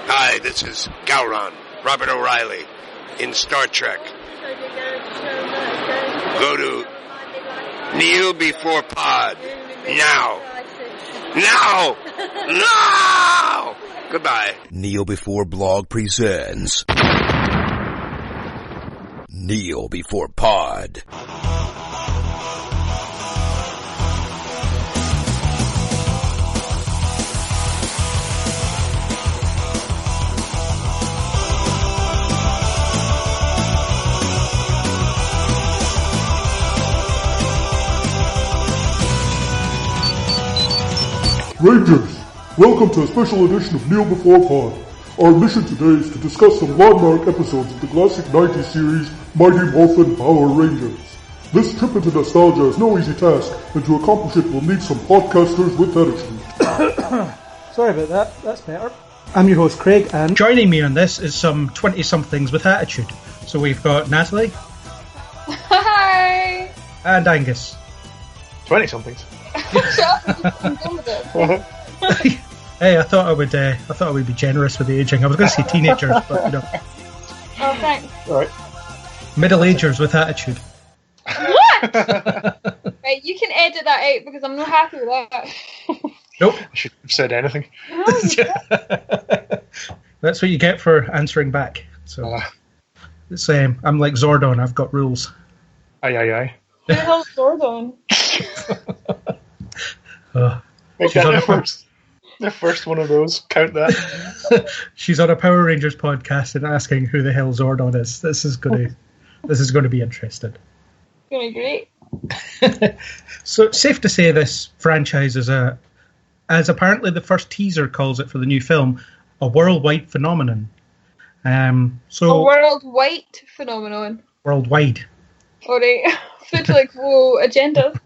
Hi, this is Gowron, Robert O'Reilly, in Star Trek. Go to Kneel Before Pod. Now. Now! Now! Goodbye. Kneel Before Blog presents Kneel Before Pod. Rangers, welcome to a special edition of Kneel Before Pod. Our mission today is to discuss some landmark episodes of the classic 90s series, Mighty Morphin Power Rangers. This trip into nostalgia is no easy task, and to accomplish it we'll need some podcasters with attitude. Sorry about that, that's better. I'm your host Craig, and joining me on this is some 20-somethings with attitude. So we've got Natalie. Hi! And Angus. 20-somethings. I'm done with it. Hey, I thought I would be generous with the aging. I was going to say teenagers, but you know. Oh, thanks. All right. Middle-agers with attitude. What? Right, you can edit that out because I'm not happy with that. Nope. I shouldn't have said anything. That's what you get for answering back. So it's I'm like Zordon. I've got rules. Aye. Who the hell's Zordon? Make that the first one of those. Count that. She's on a Power Rangers podcast and asking who the hell Zordon is. This is going to be interesting. It's going to be great. So it's safe to say this franchise is as apparently the first teaser calls it for the new film, a worldwide phenomenon. A worldwide phenomenon. Worldwide. Alright. It's like, whoa, agenda.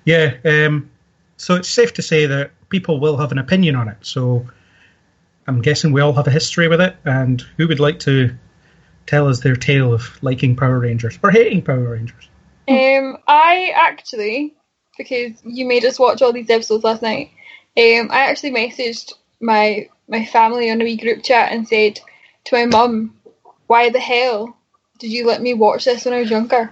Yeah. So it's safe to say that people will have an opinion on it. So I'm guessing we all have a history with it. And who would like to tell us their tale of liking Power Rangers or hating Power Rangers? I actually, because you made us watch all these episodes last night, I actually messaged my family on a wee group chat and said to my mum, why the hell did you let me watch this when I was younger?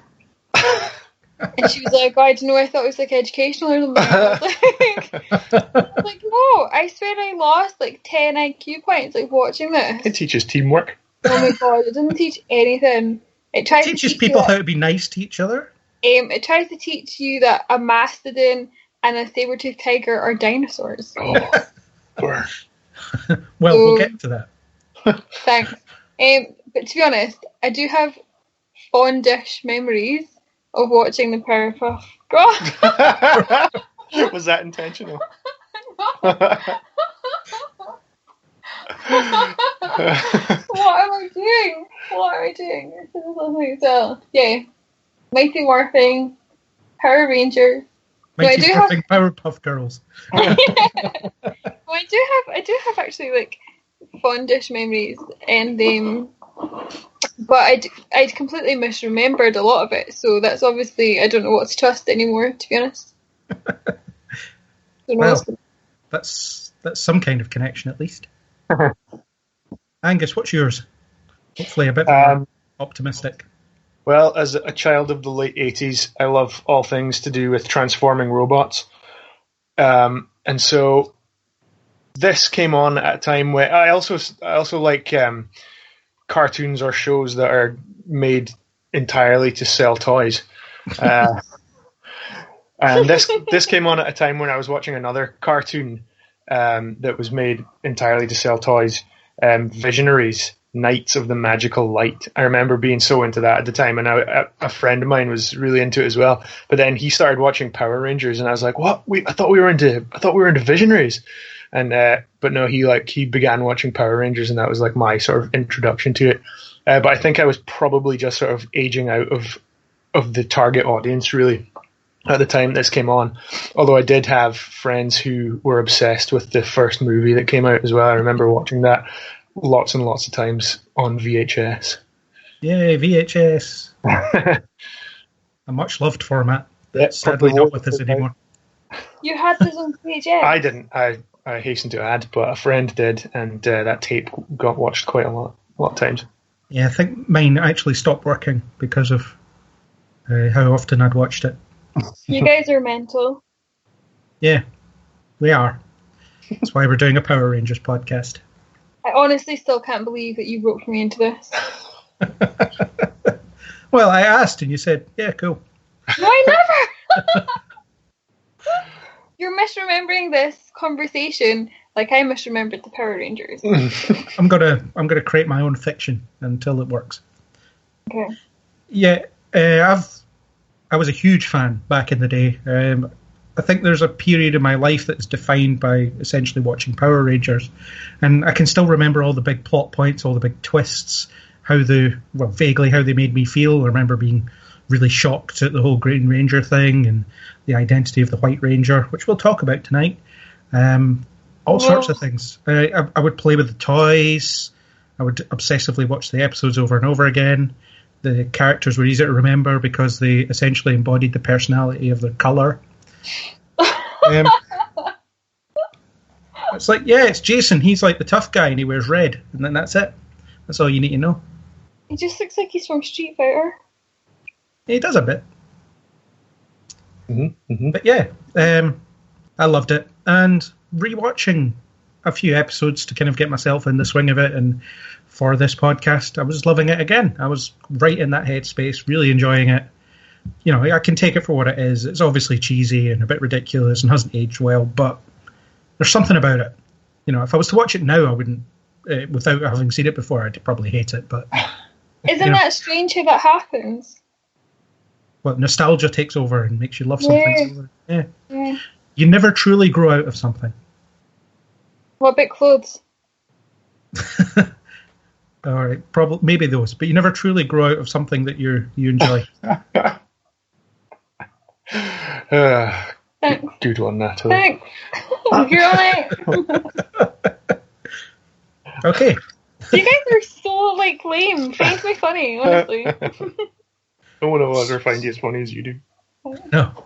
And she was like, I don't know, I thought it was like educational or something. I was like, no, I swear I lost like 10 IQ points like watching this. It teaches teamwork. Oh my god, it doesn't teach anything. It teaches people how to be nice to each other. It tries to teach you that a mastodon and a saber-toothed tiger are dinosaurs. Oh, poor. Well, we'll get to that. Thanks. But to be honest, I do have fondish memories of watching the Powerpuff Girls. Was that intentional? What am I doing? So, yeah. Mighty Morphin, Power Rangers. Mighty Morphin Powerpuff Girls. Yeah. Well, I do have actually like fondish memories, and but I'd completely misremembered a lot of it, so that's obviously I don't know what to trust anymore, to be honest. Well, that's some kind of connection at least. Angus, what's yours? Hopefully a bit more optimistic. Well, as a child of the late 80s, I love all things to do with transforming robots. And so this came on at a time where I also like cartoons or shows that are made entirely to sell toys. And this came on at a time when I was watching another cartoon that was made entirely to sell toys, Visionaries, Knights of the Magical Light. I remember being so into that at the time, and a friend of mine was really into it as well. But then he started watching Power Rangers, and I was like, "What? I thought we were into Visionaries." And but no, he began watching Power Rangers, and that was like my sort of introduction to it. But I think I was probably just sort of aging out of the target audience really at the time this came on. Although I did have friends who were obsessed with the first movie that came out as well. I remember watching that lots and lots of times on VHS. Yay, VHS. A much loved format that's sadly not with us anymore. You had this on VHS? I didn't. I I hasten to add, but a friend did, and that tape got watched quite a lot of times. Yeah, I think mine actually stopped working because of how often I'd watched it. You guys are mental. Yeah, we are. That's why we're doing a Power Rangers podcast. I honestly still can't believe that you roped me into this. Well, I asked and you said, yeah, cool. No, I never! You're misremembering this conversation like I misremembered the Power Rangers. I'm gonna create my own fiction until it works. Okay. Yeah, I was a huge fan back in the day. I think there's a period in my life that's defined by essentially watching Power Rangers, and I can still remember all the big plot points, all the big twists, vaguely how they made me feel. I remember being really shocked at the whole Green Ranger thing and the identity of the White Ranger, which we'll talk about tonight. All sorts of things. I would play with the toys. I would obsessively watch the episodes over and over again. The characters were easy to remember because they essentially embodied the personality of their colour. It's like, yeah, it's Jason. He's like the tough guy and he wears red. And then that's it. That's all you need to know. He just looks like he's from Street Fighter. He does a bit. Mm-hmm. But yeah, I loved it. And rewatching a few episodes to kind of get myself in the swing of it, and for this podcast, I was loving it again. I was right in that headspace, really enjoying it. You know, I can take it for what it is. It's obviously cheesy and a bit ridiculous and hasn't aged well, but there's something about it. You know, if I was to watch it now, I wouldn't, without having seen it before, I'd probably hate it. But isn't that strange how that happens? Well, nostalgia takes over and makes you love something. Yeah. You never truly grow out of something. What about clothes? All right, probably maybe those, but you never truly grow out of something that you enjoy. Good one, Natalie. Thanks. You're right. Okay. You guys are so like lame. Find me funny, honestly. No one will ever find you as funny as you do. No.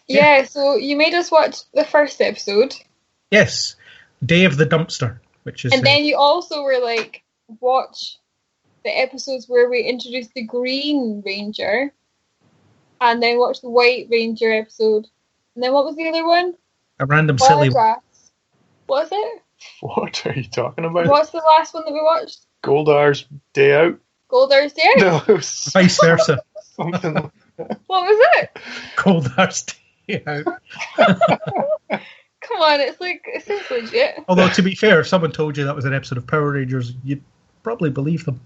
Yeah, so you made us watch the first episode. Yes. Day of the Dumpster, which is... And then you also were like, watch the episodes where we introduced the Green Ranger, and then watch the White Ranger episode. And then what was the other one? A random silly... What was it? What are you talking about? What's the last one that we watched? Goldar's Day Out? Goldar's Day Out? No, it was vice versa. something like that. What was it? Goldar's Day Out. Come on, it's legit. Although, to be fair, if someone told you that was an episode of Power Rangers, you'd probably believe them.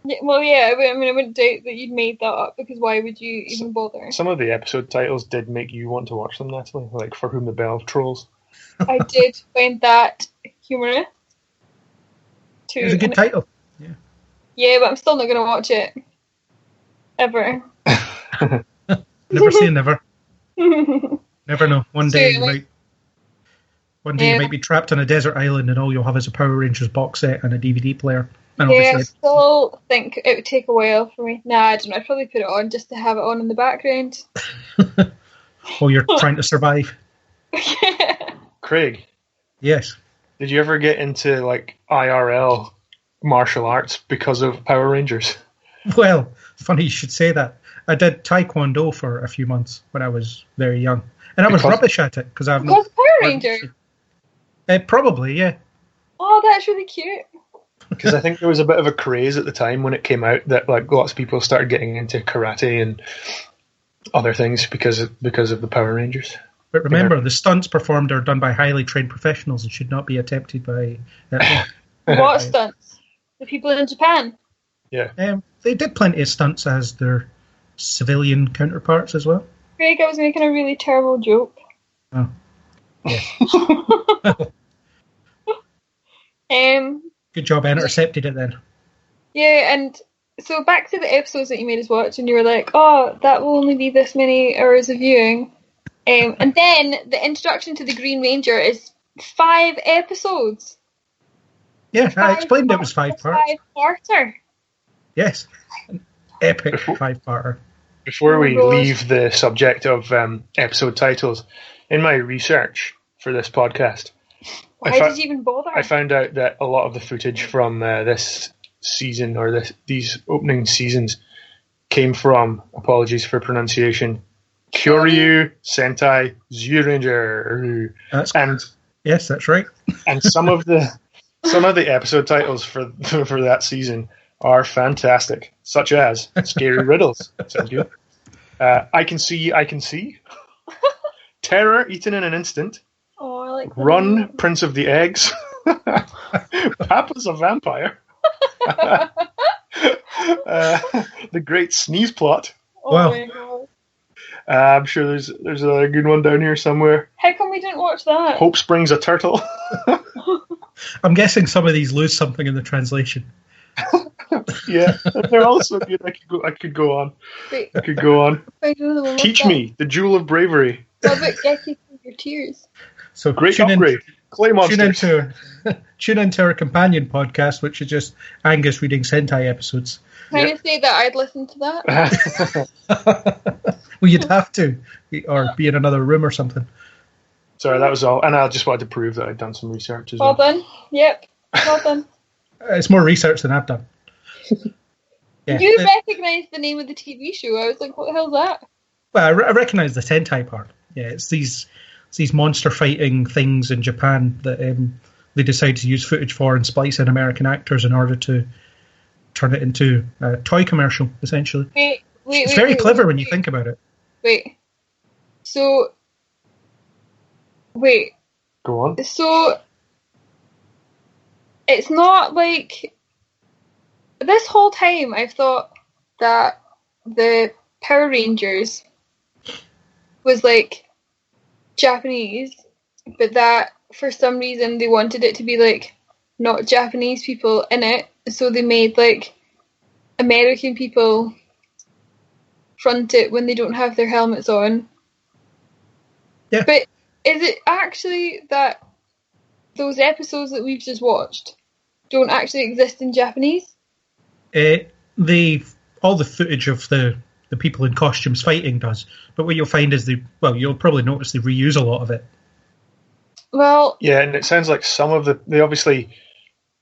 Yeah, well, yeah, I wouldn't doubt that you'd made that up, because why would you even bother? Some of the episode titles did make you want to watch them, Natalie, like For Whom the Bell Trolls. I did find that humorous. It was a good title. Yeah, but I'm still not going to watch it. Ever. Never say never. Never know. One day you might be trapped on a desert island and all you'll have is a Power Rangers box set and a DVD player. And I still think it would take a while for me. Nah, I don't know. I'd probably put it on just to have it on in the background. While you're trying to survive. Craig. Yes. Did you ever get into like IRL martial arts because of Power Rangers? Well, funny you should say that. I did Taekwondo for a few months when I was very young. And I was rubbish at it because I've Power Ranger? Probably, yeah. Oh, that's really cute. Because I think there was a bit of a craze at the time when it came out that like lots of people started getting into karate and other things because of the Power Rangers. But remember, the stunts performed are done by highly trained professionals and should not be attempted by... What stunts? The people in Japan? Yeah. They did plenty of stunts as their civilian counterparts as well. Craig, I was making a really terrible joke. Oh. Yeah. Good job, I intercepted it then. Yeah, and so back to the episodes that you made us watch, and you were like, oh, that will only be this many hours of viewing. And then the introduction to the Green Ranger is 5 episodes. Yeah, I explained it was 5 parts. 5-parter. Yes, an epic 5-parter. Before we leave the subject of episode titles, in my research for this podcast, Why did you even bother? I found out that a lot of the footage from this season or these opening seasons came from, apologies for pronunciation, Kyoryu Sentai Zyuranger. Yes, that's right. And some of the episode titles for that season are fantastic, such as Scary Riddles. Sounds good. I Can See. Terror Eaten in an Instant. Oh, I like that. Run, Prince of the Eggs. Papa's a Vampire. The Great Sneeze Plot. Oh Wow. my god. I'm sure there's a good one down here somewhere. How come we didn't watch that? Hope Springs a Turtle. I'm guessing some of these lose something in the translation. Yeah, they're all so good. I could go on. Wait, I could go on. wait, another one. Teach Me, The Jewel of Bravery. What about Get You Through Your Tears? So Great upgrade. Clay Monsters. Tune into our companion podcast, which is just Angus reading Sentai episodes. Can I say that I'd listen to that? Well, you'd have to, or be in another room or something. Sorry, that was all. And I just wanted to prove that I'd done some research as Well well. done. Yep. Well done. It's more research than I've done. Yeah. You recognised the name of the TV show. I was like, what the hell's that? Well, I recognise the Sentai part. Yeah, it's these monster fighting things in Japan that they decide to use footage for and splice in American actors in order to turn it into a toy commercial, essentially. Wait. It's very clever when you think about it. Wait. So. Wait. Go on. So. It's not like. This whole time I've thought that the Power Rangers was like Japanese, but that for some reason they wanted it to be like not Japanese people in it, so they made like American people front it when they don't have their helmets on. Yeah. But is it actually that those episodes that we've just watched don't actually exist in Japanese? All the footage of the people in costumes fighting does, but what you'll find is you'll probably notice they reuse a lot of it. Well, Yeah, and it sounds like they obviously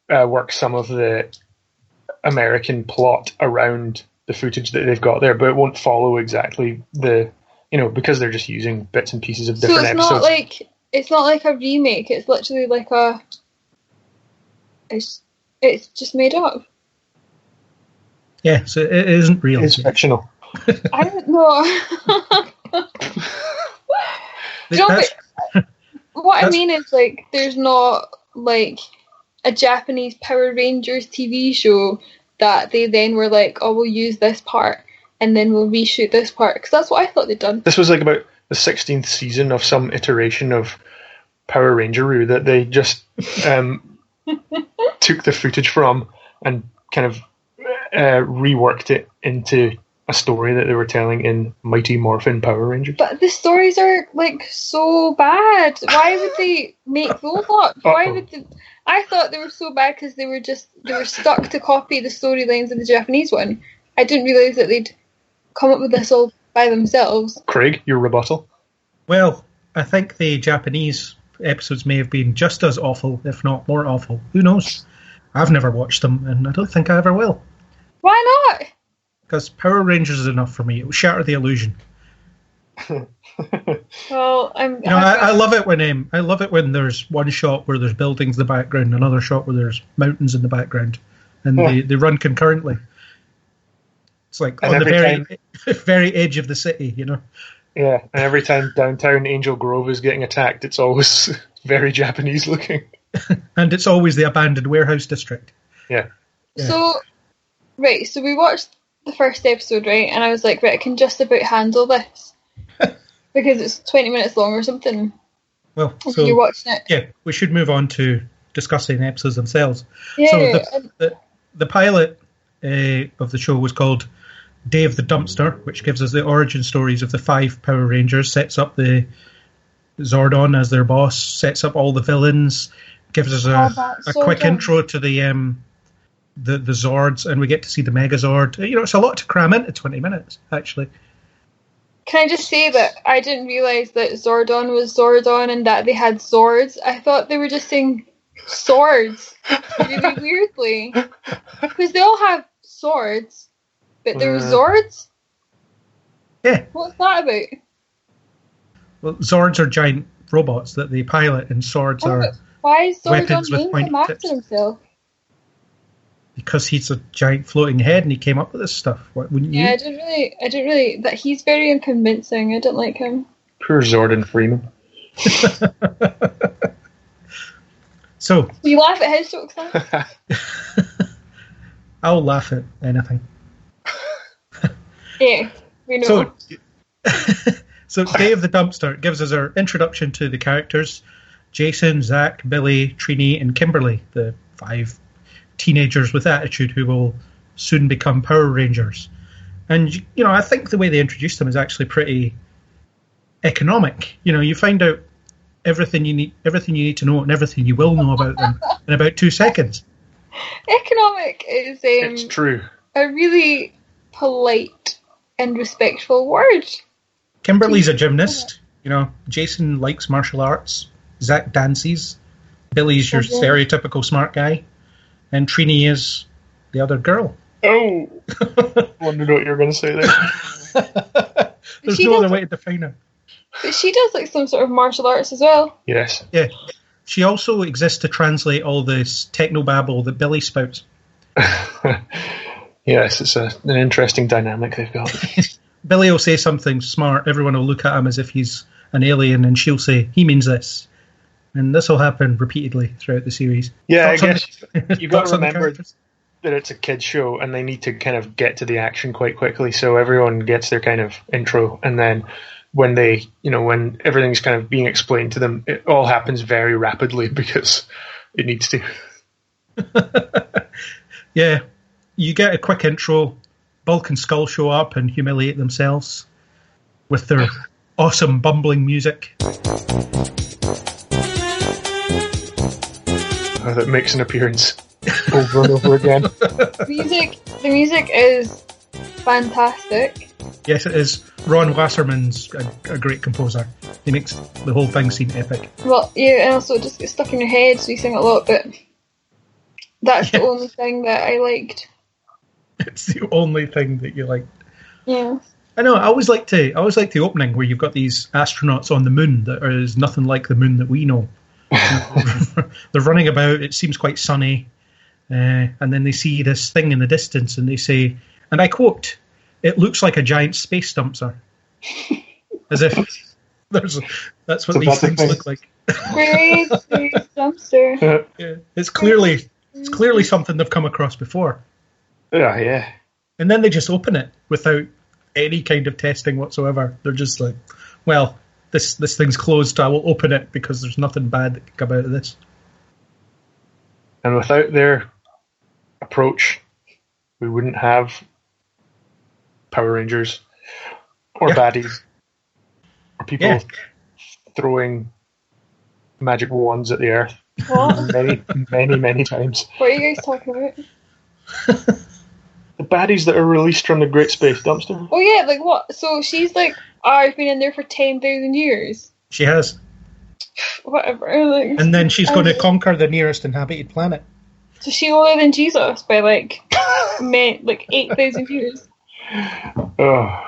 work some of the American plot around the footage that they've got there, but it won't follow exactly because they're just using bits and pieces of different so episodes. it's not like a remake. It's literally like it's just made up. Yeah, so it isn't real. It's fictional. I don't know. What I mean is, like, there's not like a Japanese Power Rangers TV show that they then were like, oh, we'll use this part and then we'll reshoot this part, because that's what I thought they'd done. This was like about the 16th season of some iteration of Power Rangeroo that they just took the footage from and kind of reworked it into a story that they were telling in Mighty Morphin Power Rangers. But the stories are like so bad. Why would they make those up? Why would they? I thought they were so bad because they were stuck to copy the storylines of the Japanese one. I didn't realise that they'd come up with this all by themselves. Craig, your rebuttal? Well, I think the Japanese episodes may have been just as awful, if not more awful. Who knows? I've never watched them, and I don't think I ever will. Why not? Because Power Rangers is enough for me. It will shatter the illusion. Well, I love it when there's one shot where there's buildings in the background, another shot where there's mountains in the background, and they run concurrently. It's like on the very edge of the city, you know. Yeah, and every time downtown Angel Grove is getting attacked, it's always very Japanese looking. And it's always the abandoned warehouse district. Yeah. So we watched the first episode, right? And I was like, right, I can just about handle this. Because it's 20 minutes long or something. Well, so you're watching it. Yeah, we should move on to discussing the episodes themselves. Yeah, so the pilot of the show was called Day of the Dumpster, which gives us the origin stories of the 5 Power Rangers, sets up the Zordon as their boss, sets up all the villains, gives us a quick intro to the Zords, and we get to see the Megazord. You know, it's a lot to cram into 20 minutes, actually. Can I just say that I didn't realise that Zordon was Zordon and that they had Zords? I thought they were just saying swords really weirdly. Because they all have swords, but there were Zords? Yeah. What's that about? Well, Zords are giant robots that they pilot, and swords are why is Zordon weapons with named pointy him after tips. himself? Because he's a giant floating head and he came up with this stuff. Wouldn't you? Yeah, I didn't really, that he's very unconvincing. I don't like him. Poor Zordon Freeman. So You laugh at his jokes, huh? I'll laugh at anything. Yeah, we know. So Day of the Dumpster gives us our introduction to the characters: Jason, Zach, Billy, Trini, and Kimberly, the 5 teenagers with attitude who will soon become Power Rangers. And, you know, I think the way they introduced them is actually pretty economic. You know, you find out everything you need to know and everything you will know about them in about 2 seconds. Economic is It's true. a really polite and respectful word. Kimberly's a gymnast. You know, Jason likes martial arts. Zach dances. Billy's your stereotypical smart guy. And Trini is the other girl. Oh! I wondered what you were going to say there. There's no other way to define her. But she does like some sort of martial arts as well. Yes. Yeah. She also exists to translate all this technobabble that Billy spouts. Yes, it's an interesting dynamic they've got. Billy will say something smart, everyone will look at him as if he's an alien, and she'll say, he means this. And this will happen repeatedly throughout the series. Yeah, Thoughts I guess you've got to remember characters? that it's a kid's show and they need to kind of get to the action quite quickly, so everyone gets their kind of intro, and then when they, you know, when everything's kind of being explained to them, it all happens very rapidly because it needs to. Yeah, you get a quick intro. Bulk and Skull show up and humiliate themselves with their awesome bumbling music. That makes an appearance over and over again. The music is fantastic. Yes, it is. Ron Wasserman's a great composer. He makes the whole thing seem epic. Well, yeah, and also it just gets stuck in your head, so you sing a lot, but that's the only thing that I liked. It's the only thing that you like. Yeah. I know. I always like the opening where you've got these astronauts on the moon that is nothing like the moon that we know. They're running about. It seems quite sunny, and then they see this thing in the distance, and they say, and I quote, "It looks like a giant space dumpster," as if that's what these things look like. Great dumpster. Yeah. It's clearly something they've come across before. Yeah. And then they just open it without any kind of testing whatsoever. They're just like, well, this thing's closed, I will open it because there's nothing bad that can come out of this. And without their approach, we wouldn't have Power Rangers or baddies or people throwing magic wands at the earth. What? Many times. What are you guys talking about? The baddies that are released from the Great Space Dumpster. Oh yeah, like what? So she's like, I've been in there for 10,000 years. She has. Whatever. Like, And then she's going to conquer the nearest inhabited planet. So she older than Jesus by like 8,000 years. Oh.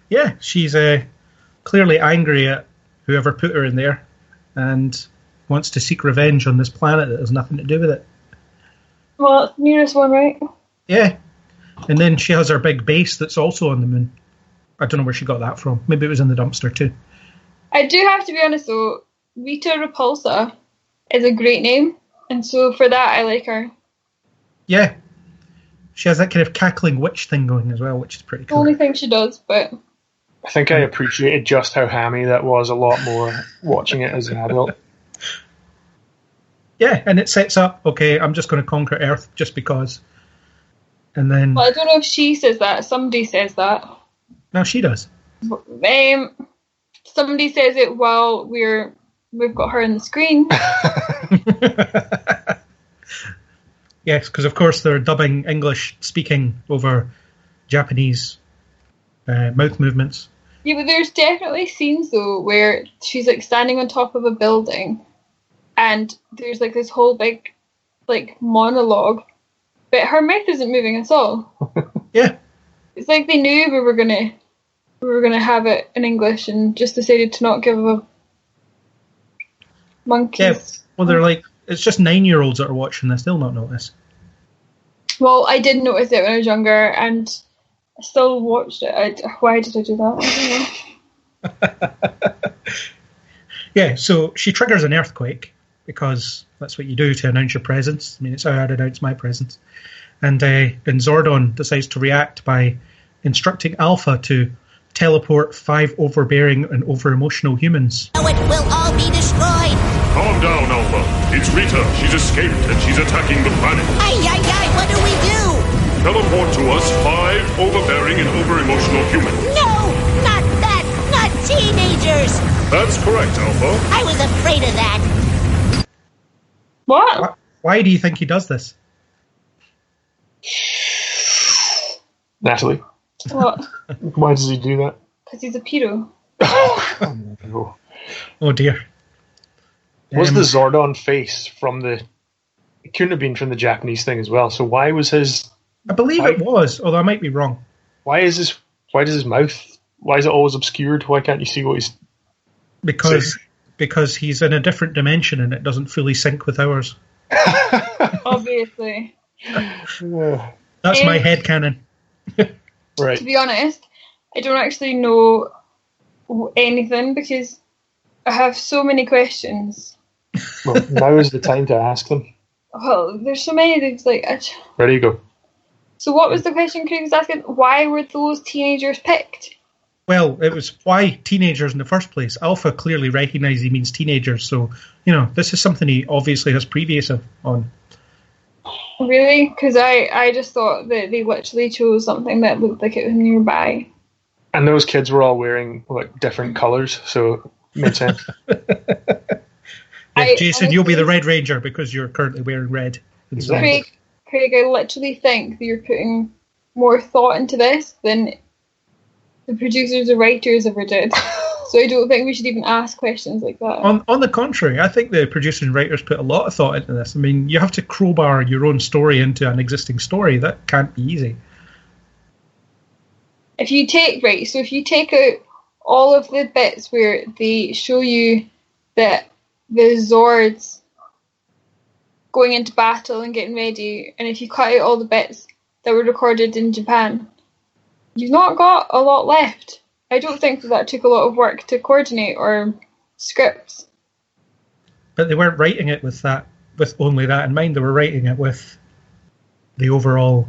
Yeah, she's clearly angry at whoever put her in there and wants to seek revenge on this planet that has nothing to do with it. Well, it's the nearest one, right? Yeah. And then she has her big base that's also on the moon. I don't know where she got that from. Maybe it was in the dumpster too. I do have to be honest though, Rita Repulsa is a great name, and so for that I like her. Yeah. She has that kind of cackling witch thing going as well, which is pretty The cool. only thing she does, but... I think I appreciated just how hammy that was a lot more watching it as an adult. Yeah, and it sets up, okay, I'm just going to conquer Earth just because. And then... Well, I don't know if she says that. Somebody says that. No, she does. Somebody says it while we've got her on the screen. Yes, because of course they're dubbing English speaking over Japanese mouth movements. Yeah, but there's definitely scenes though where she's like standing on top of a building, and there's like this whole big like monologue, but her mouth isn't moving at all. Yeah, it's like they knew we were gonna have it in English and just decided to not give a monkeys. Yeah, well, they're like, it's just 9-year-olds that are watching this. They'll not notice. Well, I did notice it when I was younger, and I still watched it. Why did I do that? I don't know. Yeah, so she triggers an earthquake, because that's what you do to announce your presence. I mean, it's how I'd announce my presence. And Zordon decides to react by instructing Alpha to teleport 5 overbearing and over-emotional humans. It will all be destroyed. Calm down, Alpha. It's Rita. She's escaped and she's attacking the planet. Ay, what do we do? Teleport to us 5 overbearing and over-emotional humans. No, not that. Not teenagers. That's correct, Alpha. I was afraid of that. What? Why do you think he does this? Natalie, What? why does he do that? Because he's a pedo. Oh, Oh dear. was the Zordon face from the... It couldn't have been from the Japanese thing as well, so why was his... I believe it was, although I might be wrong. Why does his mouth... Why is it always obscured? Why can't you see what he's... Because he's in a different dimension and it doesn't fully sync with ours. Obviously. That's my headcanon. Right. To be honest, I don't actually know anything because I have so many questions. Well, now is the time to ask them. Well, there's so many things like... Ready to go. So what was the question Craig was asking? Why were those teenagers picked? Well, it was why teenagers in the first place. Alpha clearly recognised he means teenagers, so, this is something he obviously has previous on. Really? Because I just thought that they literally chose something that looked like it was nearby. And those kids were all wearing like different colours, so it made sense. Jason, you'll be the Red Ranger because you're currently wearing red. Exactly. Craig, I literally think that you're putting more thought into this than the producers or writers ever did. So I don't think we should even ask questions like that. On the contrary, I think the producers and writers put a lot of thought into this. I mean, you have to crowbar your own story into an existing story. That can't be easy. If you take out all of the bits where they show you that the Zords going into battle and getting ready, and if you cut out all the bits that were recorded in Japan, you've not got a lot left. I don't think that took a lot of work to coordinate or scripts. But they weren't writing it with only that in mind. They were writing it with the overall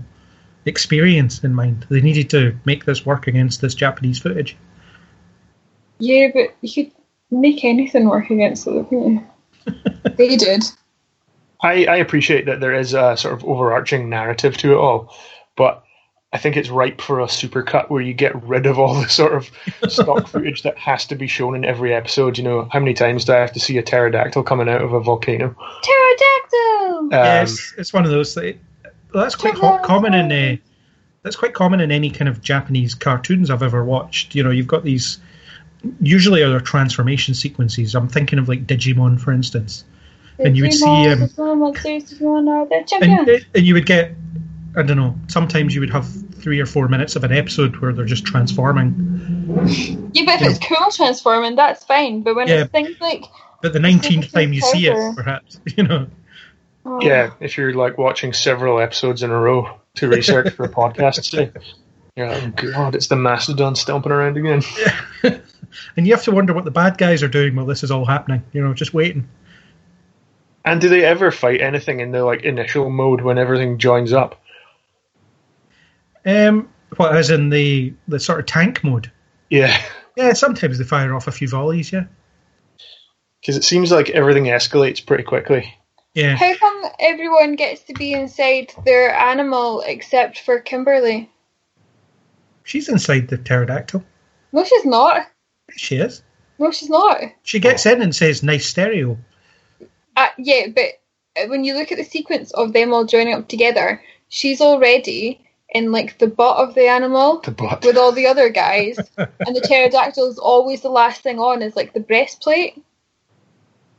experience in mind. They needed to make this work against this Japanese footage. Yeah, but you could make anything work against it, couldn't you? They did. I appreciate that there is a sort of overarching narrative to it all, but I think it's ripe for a supercut where you get rid of all the sort of stock footage that has to be shown in every episode. How many times do I have to see a pterodactyl coming out of a volcano? Pterodactyl! Yes, it's one of those things. That's quite common in that's quite common in any kind of Japanese cartoons I've ever watched. You've got these, usually other transformation sequences. I'm thinking of like Digimon, for instance. And you would see and you would get, I don't know, sometimes you would have 3 or 4 minutes of an episode where they're just transforming. Yeah, but if it's cool transforming, that's fine. But when it's things like... But the 19th time you see it, perhaps, Oh. Yeah, if you're like watching several episodes in a row to research for a podcast today, you're like, oh God, it's the Mastodon stomping around again. Yeah. And you have to wonder what the bad guys are doing while this is all happening, just waiting. And do they ever fight anything in the like initial mode when everything joins up? What, as in the sort of tank mode? Yeah. Yeah, sometimes they fire off a few volleys, yeah. Because it seems like everything escalates pretty quickly. Yeah. How come everyone gets to be inside their animal except for Kimberly? She's inside the pterodactyl. No, she's not. She is. No, she's not. She gets in and says, nice stereo. Yeah, but when you look at the sequence of them all joining up together, she's already in like the butt of the animal The butt. with all the other guys, and the pterodactyl is always the last thing on is like the breastplate,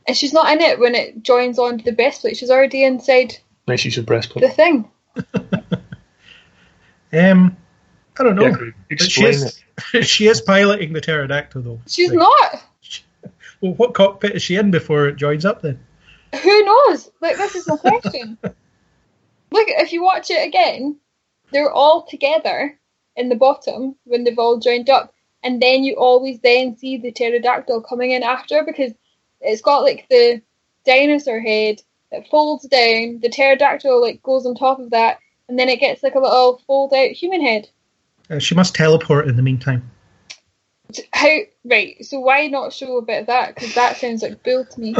and she's not in it when it joins onto the breastplate. She's already inside Nice use of breastplate. the thing. I don't know. Yeah, explain it. She is piloting the pterodactyl, though. She's Like, not. Well, what cockpit is she in before it joins up then? Who knows? Like, this is my question. Look, if you watch it again, they're all together in the bottom when they've all joined up, and then you always then see the pterodactyl coming in after, because it's got like the dinosaur head that folds down, the pterodactyl like goes on top of that, and then it gets like a little fold out human head. She must teleport in the meantime. How? Right, so why not show a bit of that? Because that sounds like bull to me.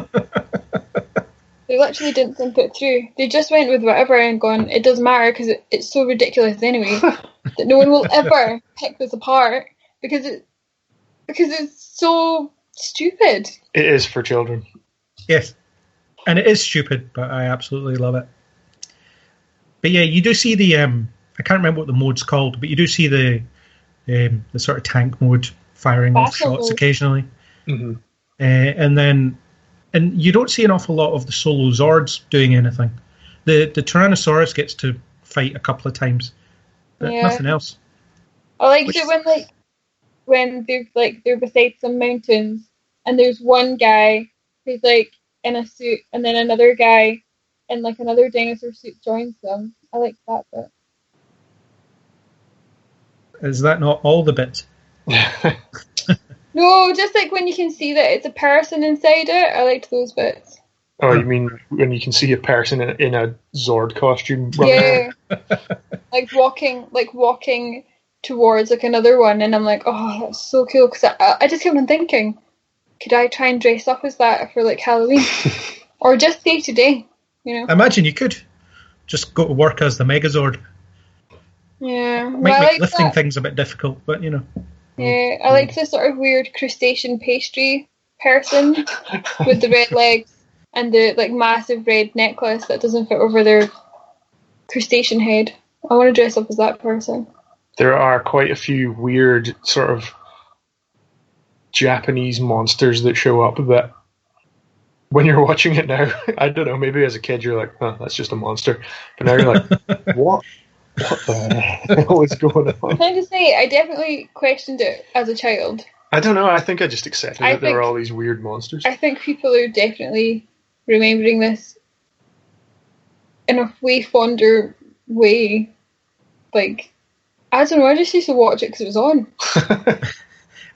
They literally didn't think it through. They just went with whatever and gone, it doesn't matter because it's so ridiculous anyway that no one will ever pick this apart because it's so stupid. It is for children. Yes. And it is stupid, but I absolutely love it. But yeah, you do see the I can't remember what the mode's called, but you do see the sort of tank mode firing off Battle shots mode. occasionally. Mm-hmm. And you don't see an awful lot of the solo Zords doing anything. The Tyrannosaurus gets to fight a couple of times, but Yeah. nothing else. I liked Which- it when they're beside some mountains and there's one guy who's like in a suit and then another guy in like another dinosaur suit joins them. I like that bit. Is that not all the bits? No, just like when you can see that it's a person inside it. I liked those bits. Oh, you mean when you can see a person in a Zord costume running Yeah, like walking towards like another one, and I'm like, oh, that's so cool. Because I just kept on thinking, could I try and dress up as that for like Halloween, or just day to day? You know? I imagine you could just go to work as the Megazord. Yeah, Might well, I make like lifting that. things a bit difficult, but you know. Yeah, I like the sort of weird crustacean pastry person with the red legs and the like massive red necklace that doesn't fit over their crustacean head. I want to dress up as that person. There are quite a few weird sort of Japanese monsters that show up that when you're watching it now, I don't know, maybe as a kid you're like, oh, that's just a monster. But now you're like, what the hell is going on? Can I just say, I definitely questioned it as a child. I don't know, I think I just accepted I that there think- are all these weird monsters. I think people are definitely remembering this in a way fonder way. Like, I don't know, I just used to watch it because it was on.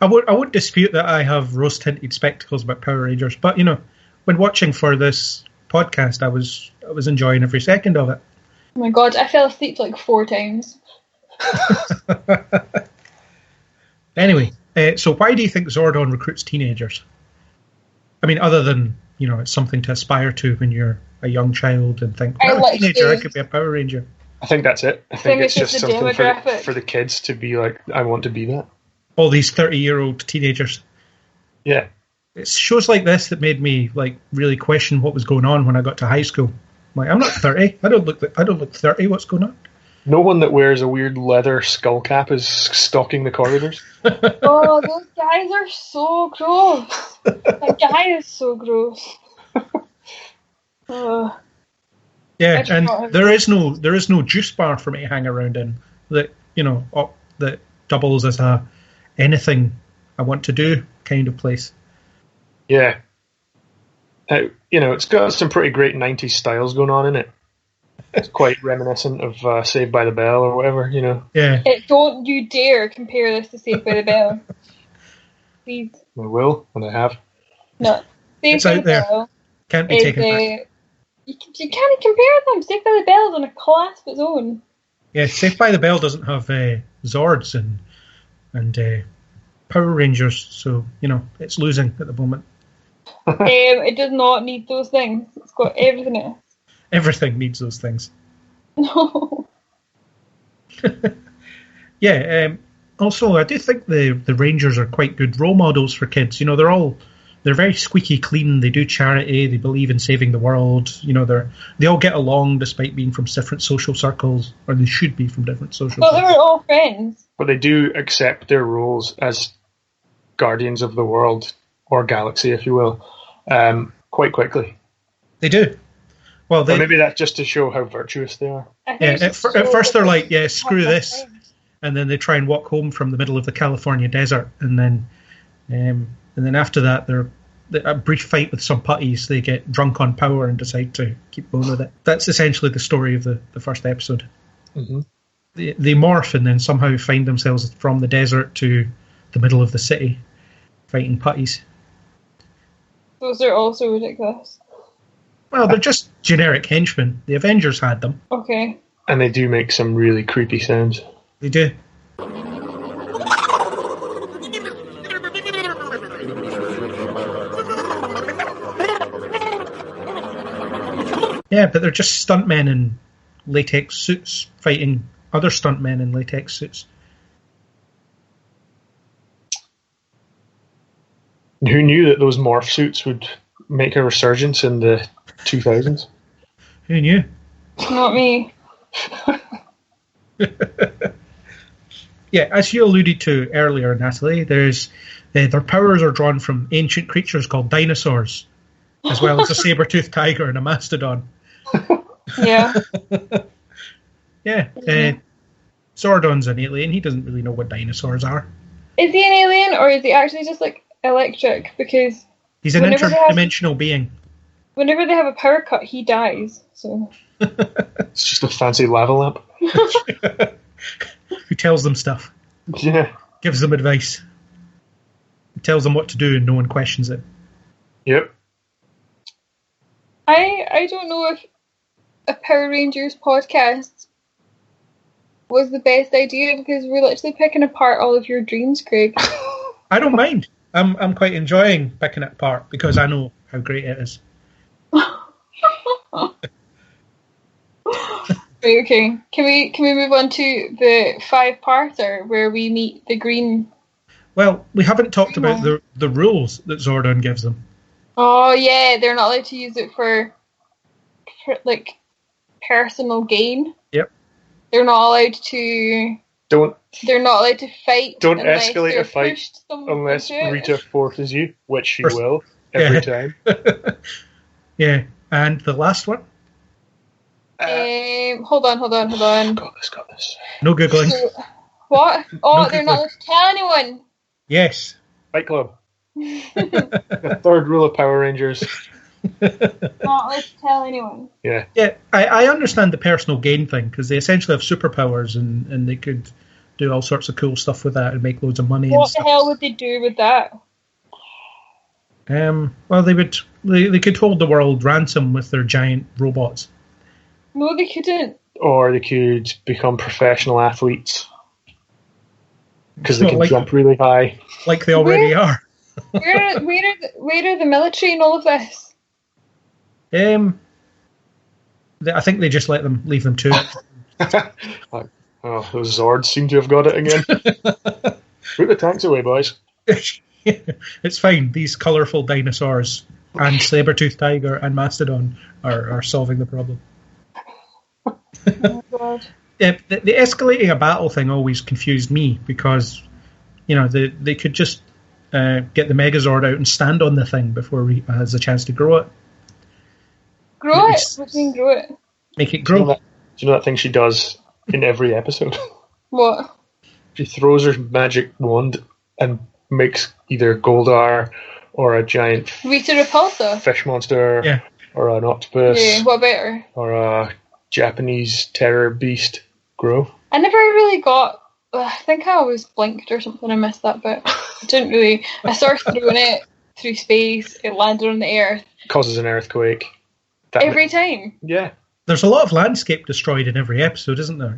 I won't dispute that I have rose-tinted spectacles about Power Rangers, but you know, when watching for this podcast, I was enjoying every second of it. Oh my god, I fell asleep like 4 times. Anyway, so why do you think Zordon recruits teenagers? I mean, other than, you know, it's something to aspire to when you're a young child and think, I I'm a like teenager, I the- could be a Power Ranger. I think that's it. I think think it's it's just just a something demographic. for the kids to be like, I want to be that. All these 30-year-old teenagers. Yeah. It's shows like this that made me like really question what was going on when I got to high school. Like, I'm not 30. I don't look 30. What's going on? No one that wears a weird leather skull cap is stalking the corridors. Oh, those guys are so gross. That guy is so gross. Ugh. Yeah, I just and don't have- there is no juice bar for me to hang around in that, you know, that doubles as a anything I want to do kind of place. Yeah. You know, it's got some pretty great 90s styles going on in it. It's quite reminiscent of Saved by the Bell or whatever, you know. Yeah. Don't you dare compare this to Saved by the Bell. Please. I will, and I have. No. Saved It's by out the there. Bell Can't be is taken back. you can't compare them. Saved by the Bell is on a class of its own. Yeah, Saved by the Bell doesn't have Zords and Power Rangers, so, you know, it's losing at the moment. It does not need those things. It's got everything else. Everything needs those things. No. Yeah, also, I do think the Rangers are quite good role models for kids. You know, they're all they're very squeaky clean. They do charity. They believe in saving the world. You know, they all get along despite being from different social circles, or they should be from different social But circles. they were all friends. But they do accept their roles as guardians of the world, or galaxy, if you will, quite quickly. They do. Well, Or maybe that's just to show how virtuous they are. I think Yeah, it's at just first so they're that like, they yeah, screw have their this. friends. And then they try and walk home from the middle of the California desert, and then after that, a brief fight with some putties. They get drunk on power and decide to keep going with it. That's essentially the story of the first episode. Mm-hmm. They morph and then somehow find themselves from the desert to the middle of the city, fighting putties. Those are also ridiculous. Well, they're just generic henchmen. The Avengers had them. Okay. And they do make some really creepy sounds. They do. Yeah, but they're just stuntmen in latex suits fighting other stuntmen in latex suits. Who knew that those morph suits would make a resurgence in the 2000s? Who knew? Not me. Yeah, as you alluded to earlier, Natalie, their powers are drawn from ancient creatures called dinosaurs, as well as a saber-toothed tiger and a mastodon. Yeah. Yeah, Zordon's an alien. He doesn't really know what dinosaurs are. Is he an alien or is he actually just like electric? Because He's an Whenever they have- interdimensional being. whenever they have a power cut, he dies. So It's just a fancy lava lamp. Who tells them stuff, Yeah. gives them advice, tells them what to do, and no one questions it. Yep. I don't know if a Power Rangers podcast was the best idea because we're literally picking apart all of your dreams, Craig. I don't mind. I'm quite enjoying picking it apart because I know how great it is. Right, okay. Can we move on to the 5-parter where we meet the Green? Well, we haven't talked about the rules that Zordon gives them. Oh yeah, they're not allowed to use it for like personal gain. Yep. They're not allowed to. They're not allowed to fight. Don't unless escalate they're a fight pushed unless into it. Rita forces you, which she First- will every Yeah. time. Yeah, and the last one? Hold on. Got this. No Googling. What? Oh, No they're Googling. not allowed to tell anyone. Yes. Fight Club. The third rule of Power Rangers. Not allowed to tell anyone. Yeah. Yeah, I understand the personal gain thing because they essentially have superpowers and they could do all sorts of cool stuff with that and make loads of money and What the stuff. hell would they do with that? Well, they could hold the world ransom with their giant robots. No, they couldn't. Or they could become professional athletes. Because they Not can like- jump really high. Like they already are. Where are the military in all of this? I think they just leave them to it. Oh, those Zords seem to have got it again. Put the tanks away, boys. It's fine. These colourful dinosaurs and saber-toothed tiger and mastodon are solving the problem. Oh God. Yeah, the escalating a battle thing always confused me because, they could just get the Megazord out and stand on the thing before Rita has a chance to grow it. Grow it? It's- What do you mean grow it? Make it Do you know grow. that thing she does in every episode? What? She throws her magic wand and makes either Goldar or a giant Rita Repulsa? fish monster Yeah. or an octopus Yeah, what about her? or a Japanese terror beast grow. I never really got... I think I always blinked or something. I missed that bit. I didn't really... I started throwing it through space. It landed on the earth. Causes an earthquake. Every time. Yeah. There's a lot of landscape destroyed in every episode, isn't there?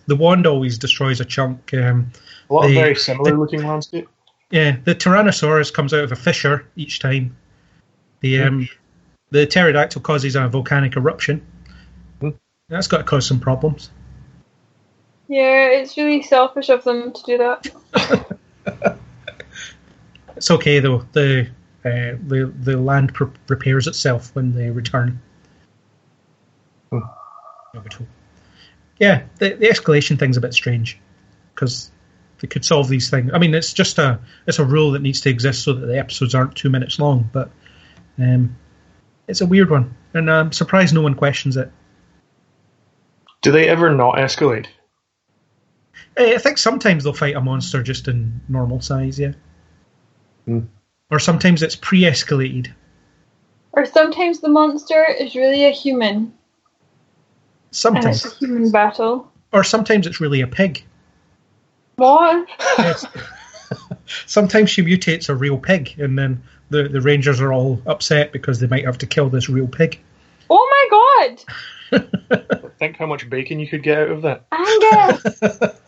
The wand always destroys a chunk. A lot of The- very similar looking landscape. Yeah, the Tyrannosaurus comes out of a fissure each time. The pterodactyl causes a volcanic eruption. That's got to cause some problems. Yeah, it's really selfish of them to do that. It's okay though. The the land repairs itself when they return. Yeah, the escalation thing's a bit strange because they could solve these things. I mean, it's a rule that needs to exist so that the episodes aren't 2 minutes long, but it's a weird one, and I'm surprised no one questions it. Do they ever not escalate? I think sometimes they'll fight a monster just in normal size, yeah. Or sometimes it's pre-escalated. Or sometimes the monster is really a human. Sometimes. And it's a human battle. Or sometimes it's really a pig. What? Yes. Sometimes she mutates a real pig, and then the Rangers are all upset because they might have to kill this real pig. Oh my god! Think how much bacon you could get out of that. Angus!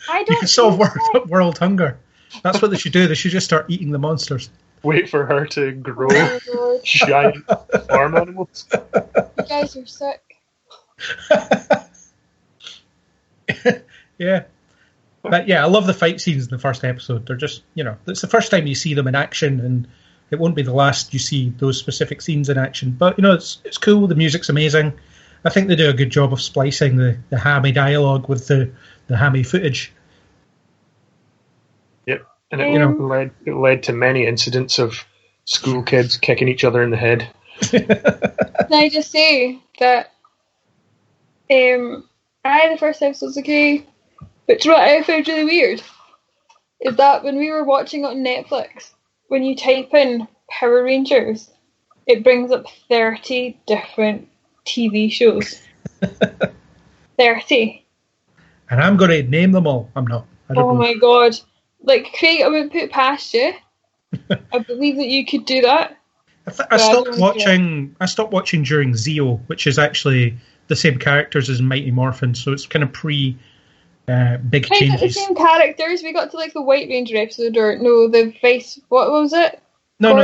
I don't You could solve world hunger. That's what they should do. They should just start eating the monsters. Wait for her to grow Oh giant farm animals. you guys are sick. Yeah. But yeah, I love the fight scenes in the first episode. They're just, it's the first time you see them in action, and it won't be the last you see those specific scenes in action. But, it's cool. The music's amazing. I think they do a good job of splicing the hammy dialogue with the hammy footage. Yep. And it led to many incidents of school kids kicking each other in the head. Can I just say that the first episode's okay, but what I found really weird is that when we were watching it on Netflix, when you type in Power Rangers, it brings up 30 different TV shows. 30. And I'm going to name them all. I'm not. Oh my god. Like, Craig, I wouldn't put it past you. I believe that you could do that. I stopped watching during Zeo, which is actually the same characters as Mighty Morphin, so it's kind of big changes. The same characters. We got to like the White Ranger episode, or no, the Vice. What was it? No,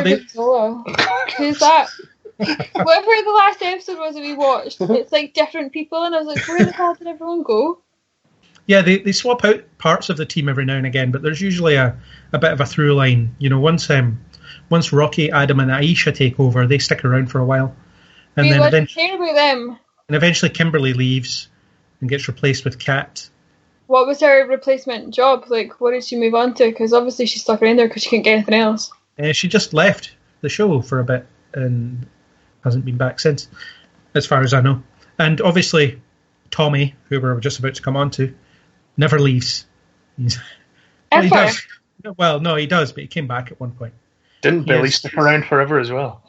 Who's that? Whatever the last episode was that we watched, it's like different people, and I was like, where the hell did everyone go? Yeah, they swap out parts of the team every now and again, but there's usually a bit of a through line. Once Rocky, Adam, and Aisha take over, they stick around for a while, and then care about them. And eventually, Kimberly leaves and gets replaced with Kat. What was her replacement job? Like, what did she move on to? Because obviously she stuck around there because she couldn't get anything else. She just left the show for a bit and hasn't been back since, as far as I know. And obviously, Tommy, who we're just about to come on to, never leaves. He does. Well, no, he does, but he came back at one point. Didn't Billy stick around forever as well?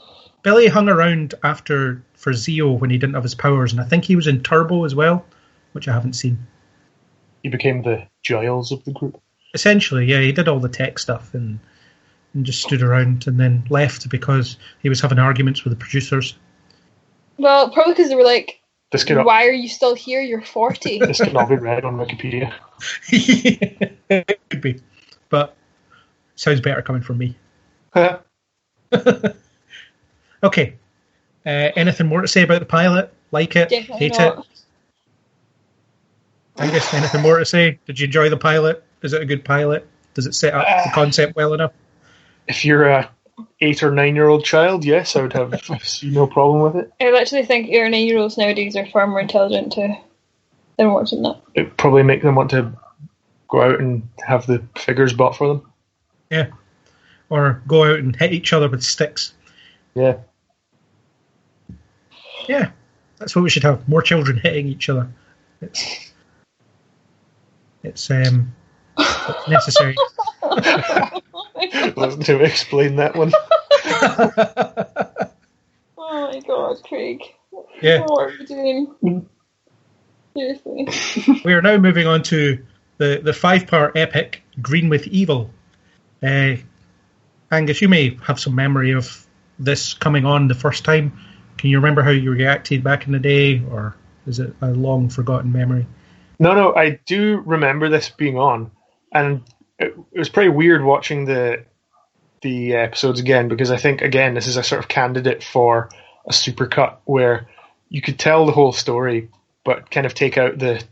Billy hung around for Zeo when he didn't have his powers, and I think he was in Turbo as well, which I haven't seen. He became the Giles of the group. Essentially, yeah, he did all the tech stuff and just stood around and then left because he was having arguments with the producers. Well, probably because they were like, why are you still here? You're 40. This can all be read on Wikipedia. It could be. But it sounds better coming from me. Okay. Anything more to say about the pilot? Like it? Definitely hate not. it? Angus, anything more to say? Did you enjoy the pilot? Is it a good pilot? Does it set up the concept well enough? If you're a 8 or 9 year old child, yes, I would have no problem with it. I literally think 8 or 9 year olds nowadays are far more intelligent than watching that. It probably make them want to go out and have the figures bought for them. Yeah. Or go out and hit each other with sticks. Yeah. Yeah. That's what we should have. More children hitting each other. It's necessary. Wasn't to explain that one. Oh my god, Craig. Yeah. What are we doing? Seriously. We are now moving on to the 5-part epic, Green with Evil. Angus, you may have some memory of this coming on the first time. Can you remember how you reacted back in the day, or is it a long forgotten memory? No, I do remember this being on, and it was pretty weird watching the episodes again, because I think, again, this is a sort of candidate for a supercut where you could tell the whole story but kind of take out the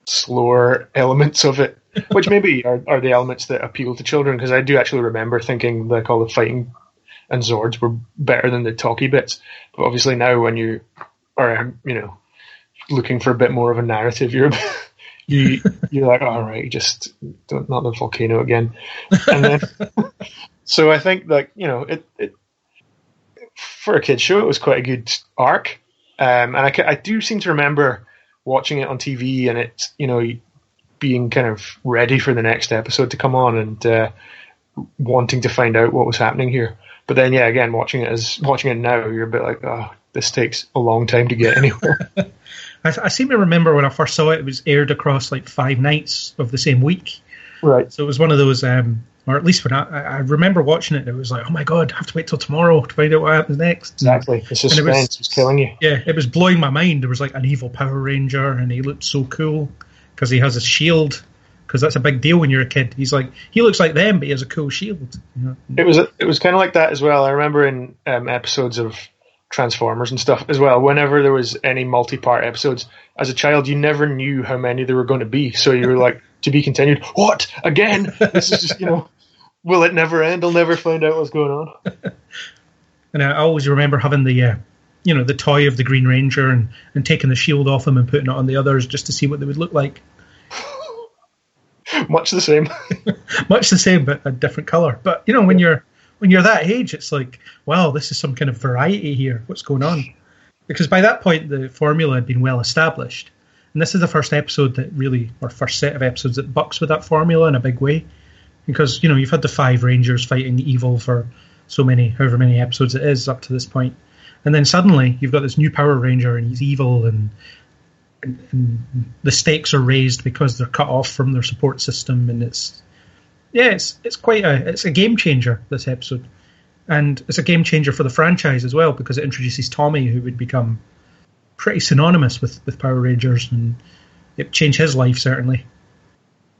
slower elements of it, which maybe are the elements that appeal to children, because I do actually remember thinking like all the fighting and Zords were better than the talky bits. But obviously now when you are, looking for a bit more of a narrative, you're like, all right, just not the volcano again. And then, so I think it for a kid's show, it was quite a good arc. And I do seem to remember watching it on TV and it, being kind of ready for the next episode to come on and wanting to find out what was happening here. But then, yeah, again, watching it now, you're a bit like, oh, this takes a long time to get anywhere. I seem to remember when I first saw it, it was aired across like 5 nights of the same week. Right. So it was one of those, or at least when I remember watching it, it was like, oh my God, I have to wait till tomorrow to find out what happens next. Exactly. The suspense was killing you. Yeah, it was blowing my mind. There was like an evil Power Ranger and he looked so cool because he has a shield. Because that's a big deal when you're a kid. He looks like them, but he has a cool shield. It was kind of like that as well. I remember in episodes of Transformers and stuff as well. Whenever there was any multi-part episodes, as a child, you never knew how many there were going to be. So you were like, to be continued. What again? This is just will it never end? I'll never find out what's going on. And I always remember having the the toy of the Green Ranger and taking the shield off him and putting it on the others just to see what they would look like. Much the same. Much the same, but a different colour. But, when you're that age, it's like, wow, this is some kind of variety here. What's going on? Because by that point, the formula had been well established. And this is the first episode first set of episodes that bucks with that formula in a big way. Because, you've had the 5 Rangers fighting evil for however many episodes it is up to this point. And then suddenly, you've got this new Power Ranger and he's evil and the stakes are raised because they're cut off from their support system, and it's a game changer, this episode, and it's a game changer for the franchise as well because it introduces Tommy, who would become pretty synonymous with Power Rangers, and it changed his life certainly.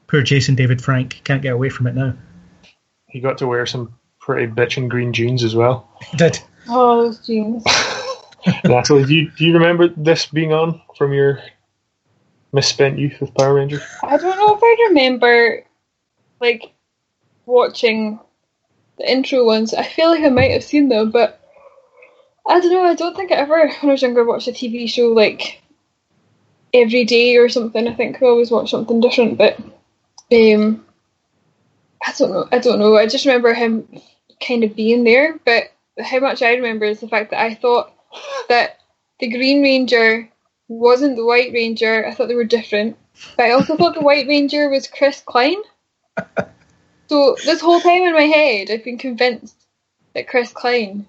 Poor Jason David Frank can't get away from it now. He got to wear some pretty bitchin' green jeans as well. He did. Oh, those jeans. Natalie, do you remember this being on from your misspent youth with Power Rangers? I don't know if I remember watching the intro ones. I feel like I might have seen them, but I don't know. I don't think I ever, when I was younger, watched a TV show every day or something. I think I always watched something different, but I don't know. I just remember him kind of being there, but how much I remember is the fact that I thought that the Green Ranger wasn't the White Ranger. I thought they were different. But I also thought the White Ranger was Chris Klein. So this whole time in my head, I've been convinced that Chris Klein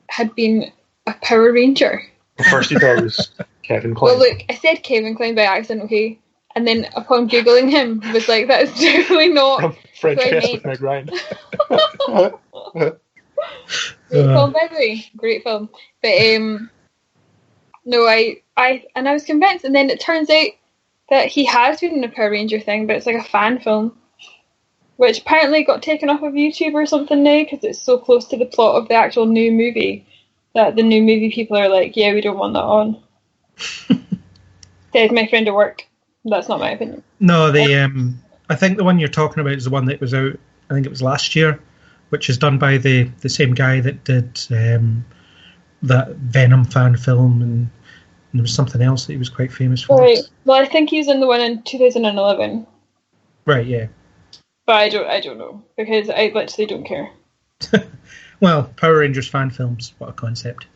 had been a Power Ranger. Well, first you thought it was Kevin Klein. Well, look, I said Kevin Klein by accident, okay? And then upon Googling him, I was like, that is definitely not From French Kiss with Meg Ryan. Great film, by the way. Great film. But no, I was convinced, and then it turns out that he has been in a Power Ranger thing, but it's like a fan film, which apparently got taken off of YouTube or something now because it's so close to the plot of the actual new movie that the new movie people are like, yeah, we don't want that on. Says my friend at work. That's not my opinion. No, I think the one you're talking about is the one that was out, I think it was last year, which is done by the same guy that did that Venom fan film, and there was something else that he was quite famous for. Right. Well, I think he was in the one in 2011. Right, yeah. But I don't know, because I literally don't care. Well, Power Rangers fan films, what a concept.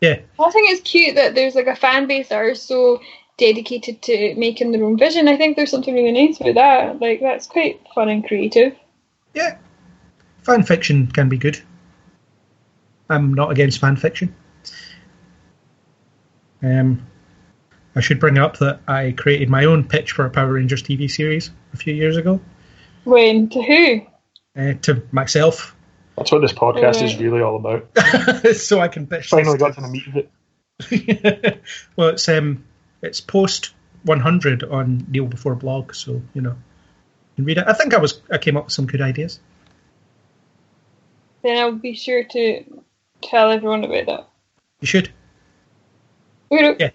Yeah. I think it's cute that there's a fan base that are so dedicated to making their own vision. I think there's something really nice about that. That's quite fun and creative. Yeah. Fan fiction can be good. I'm not against fan fiction. I should bring up that I created my own pitch for a Power Rangers TV series a few years ago. When? To who? To myself. That's what this podcast is really all about. So I can pitch. Finally got to the meat of it. Well, it's post 100 on Neil Before blog, so you can read it. I think I came up with some good ideas. Then I'll be sure to tell everyone about that. You should. Okay. Yeah.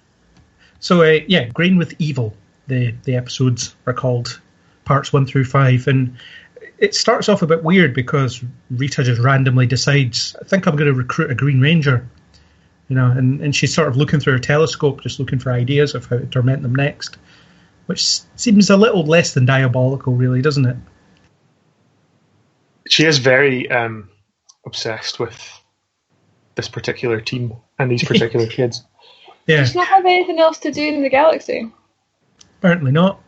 So Green with Evil. The episodes are called parts 1 through 5, and it starts off a bit weird because Rita just randomly decides, I think I'm going to recruit a Green Ranger. And she's sort of looking through her telescope, just looking for ideas of how to torment them next, which seems a little less than diabolical, really, doesn't it? She is very obsessed with this particular team and these particular kids. Yeah. Does she not have anything else to do in the galaxy? Apparently not.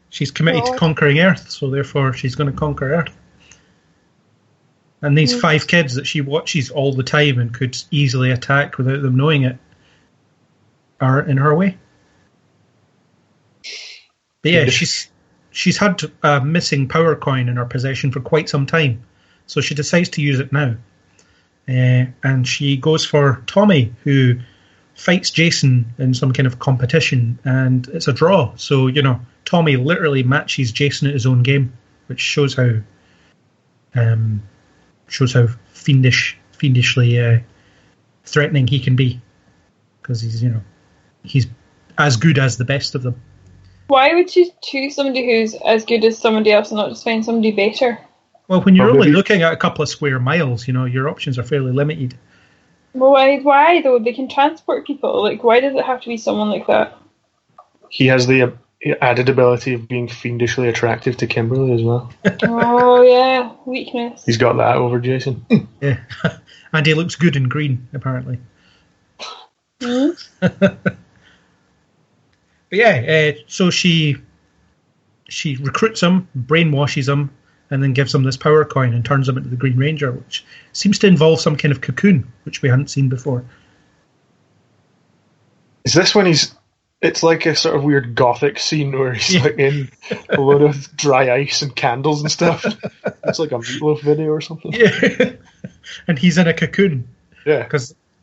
She's committed to conquering Earth, so therefore she's going to conquer Earth. And these 5 kids that she watches all the time and could easily attack without them knowing it are in her way. But yeah, she's had a missing power coin in her possession for quite some time, so she decides to use it now. And she goes for Tommy, who fights Jason in some kind of competition, and it's a draw. So, Tommy literally matches Jason at his own game, which shows how fiendishly threatening he can be, because he's as good as the best of them. Why would you choose somebody who's as good as somebody else and not just find somebody better? Well, when you're only looking at a couple of square miles, your options are fairly limited. Well, why though? They can transport people. Like, why does it have to be someone like that? He has the added ability of being fiendishly attractive to Kimberly as well. Oh, yeah. Weakness. He's got that over Jason. Yeah. And he looks good in green, apparently. Mm-hmm. But yeah, so she recruits him, brainwashes him, and then gives him this power coin and turns him into the Green Ranger, which seems to involve some kind of cocoon, which we hadn't seen before. Is this when it's like a sort of weird gothic scene where he's like in a load of dry ice and candles and stuff? It's like a Meatloaf video or something. Yeah. And he's in a cocoon. Yeah.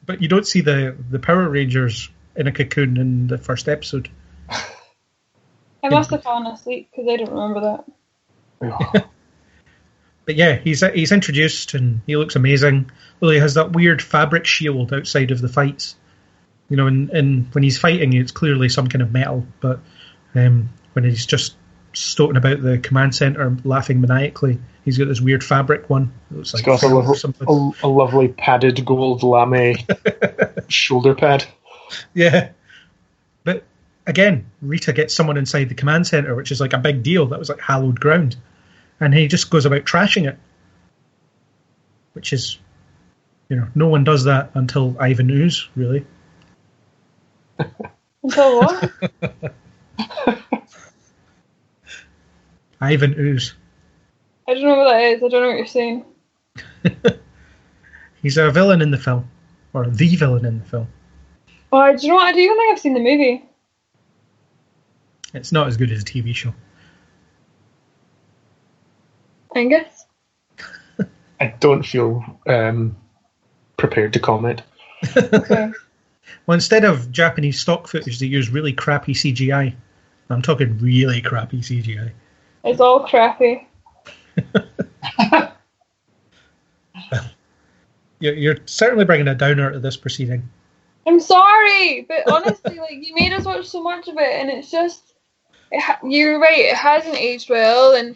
But you don't see the Power Rangers in a cocoon in the first episode. I must have fallen asleep because I don't remember that. Yeah. But yeah, he's introduced and he looks amazing. Well, he has that weird fabric shield outside of the fights. And when he's fighting, it's clearly some kind of metal. But when he's just stoating about the command center, laughing maniacally, he's got this weird fabric one. It's like got a lovely padded gold lame shoulder pad. Yeah. But again, Rita gets someone inside the command center, which is like a big deal. That was like hallowed ground. And he just goes about trashing it. Which is, no one does that until Ivan Ooze, really. Until what? Ivan Ooze. I don't know what that is. I don't know what you're saying. He's a villain in the film. Or the villain in the film. Oh, do you know what? I don't even think I've seen the movie. It's not as good as a TV show. Angus? I don't feel prepared to comment. Okay. Well, instead of Japanese stock footage, they use really crappy CGI. I'm talking really crappy CGI. It's all crappy. You're certainly bringing a downer to this proceeding. I'm sorry, but honestly, you made us watch so much of it, and it's just... you're right, it hasn't aged well, and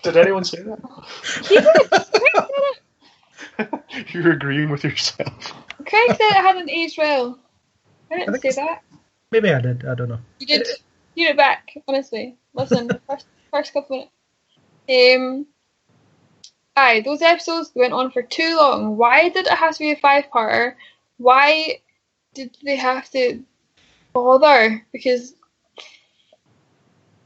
Did anyone say that? Craig said it. You're agreeing with yourself. Craig said it hadn't aged well. I didn't say that. Maybe I did, I don't know. You did. Hear it back, honestly. Listen, first couple minutes. Those episodes went on for too long. Why did it have to be a 5-parter? Why did they have to bother? Because...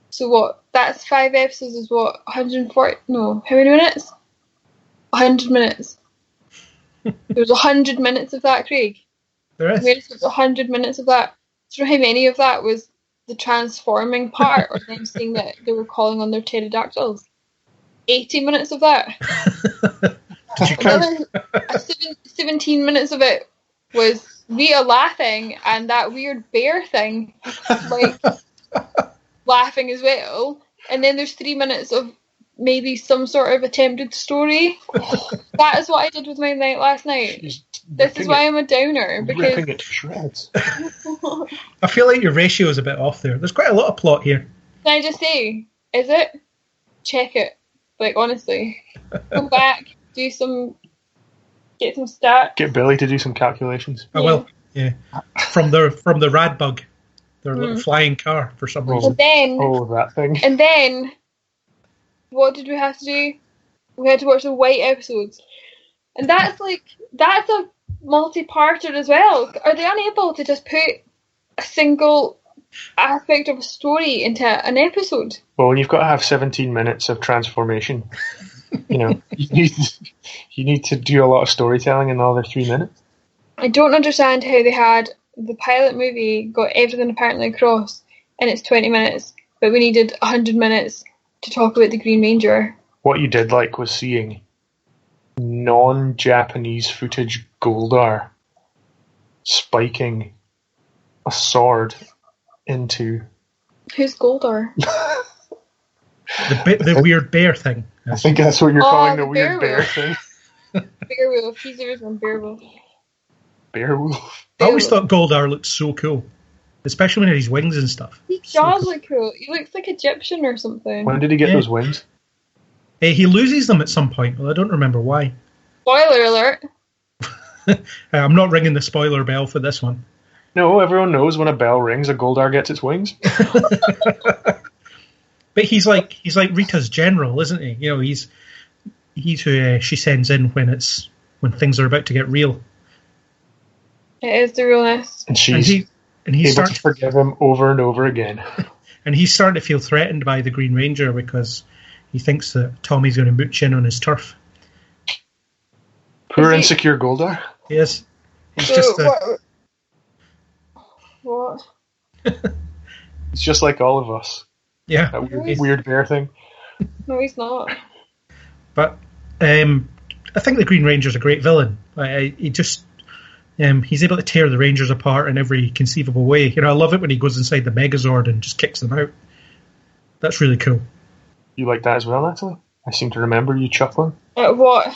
So what? That's 5 episodes is what? 140? No, how many minutes? 100 minutes. There was 100 minutes of that, Craig. There is. There was 100 minutes of that. Do you know how many of that was the transforming part, or them saying that they were calling on their pterodactyls? 80 minutes of that. Did you count? 17 minutes of it was Rita laughing and that weird bear thing, laughing as well. And then there's 3 minutes of maybe some sort of attempted story. That is what I did with my night last night. This is why I'm a downer. Because ripping it to shreds. I feel like your ratio is a bit off there. There's quite a lot of plot here. Can I just say, Is it? Check it. Like, honestly. Go back, get some stats. Get Billy to do some calculations. I will. Yeah. From the rad bug. Their little flying car for some reason. That thing. And then, what did we have to do? We had to watch the white episodes. And that's a multi-parter as well. Are they unable to just put a single aspect of a story into an episode? Well, when you've got to have 17 minutes of transformation, you need to do a lot of storytelling in the other 3 minutes. I don't understand how they had the pilot movie got everything apparently across and it's 20 minutes, but we needed 100 minutes to talk about the Green Ranger. What you did like was seeing non-Japanese footage Goldar spiking a sword into... Who's Goldar? the weird bear thing. I think that's what you're calling the weird bear Beowulf. thing. Beowulf. He's the original Beowulf. Beowulf. I always thought Goldar looked so cool, especially when he had his wings and stuff. He does look cool. He looks like Egyptian or something. When did he get those wings? He loses them at some point. Well, I don't remember why. Spoiler alert. I'm not ringing the spoiler bell for this one. No, everyone knows when a bell rings, a Goldar gets its wings. But he's like Rita's general, isn't he? He's who she sends in when things are about to get real. It is the realness. And he's able to forgive him over and over again. And he's starting to feel threatened by the Green Ranger because he thinks that Tommy's going to mooch in on his turf. Poor insecure Goldar. Yes. He's just What? It's just like all of us. Yeah. That weird bear thing. No, he's not. But I think the Green Ranger's a great villain. He's able to tear the Rangers apart in every conceivable way. I love it when he goes inside the Megazord and just kicks them out. That's really cool. You like that as well, Natalie? I seem to remember you chuckling. What?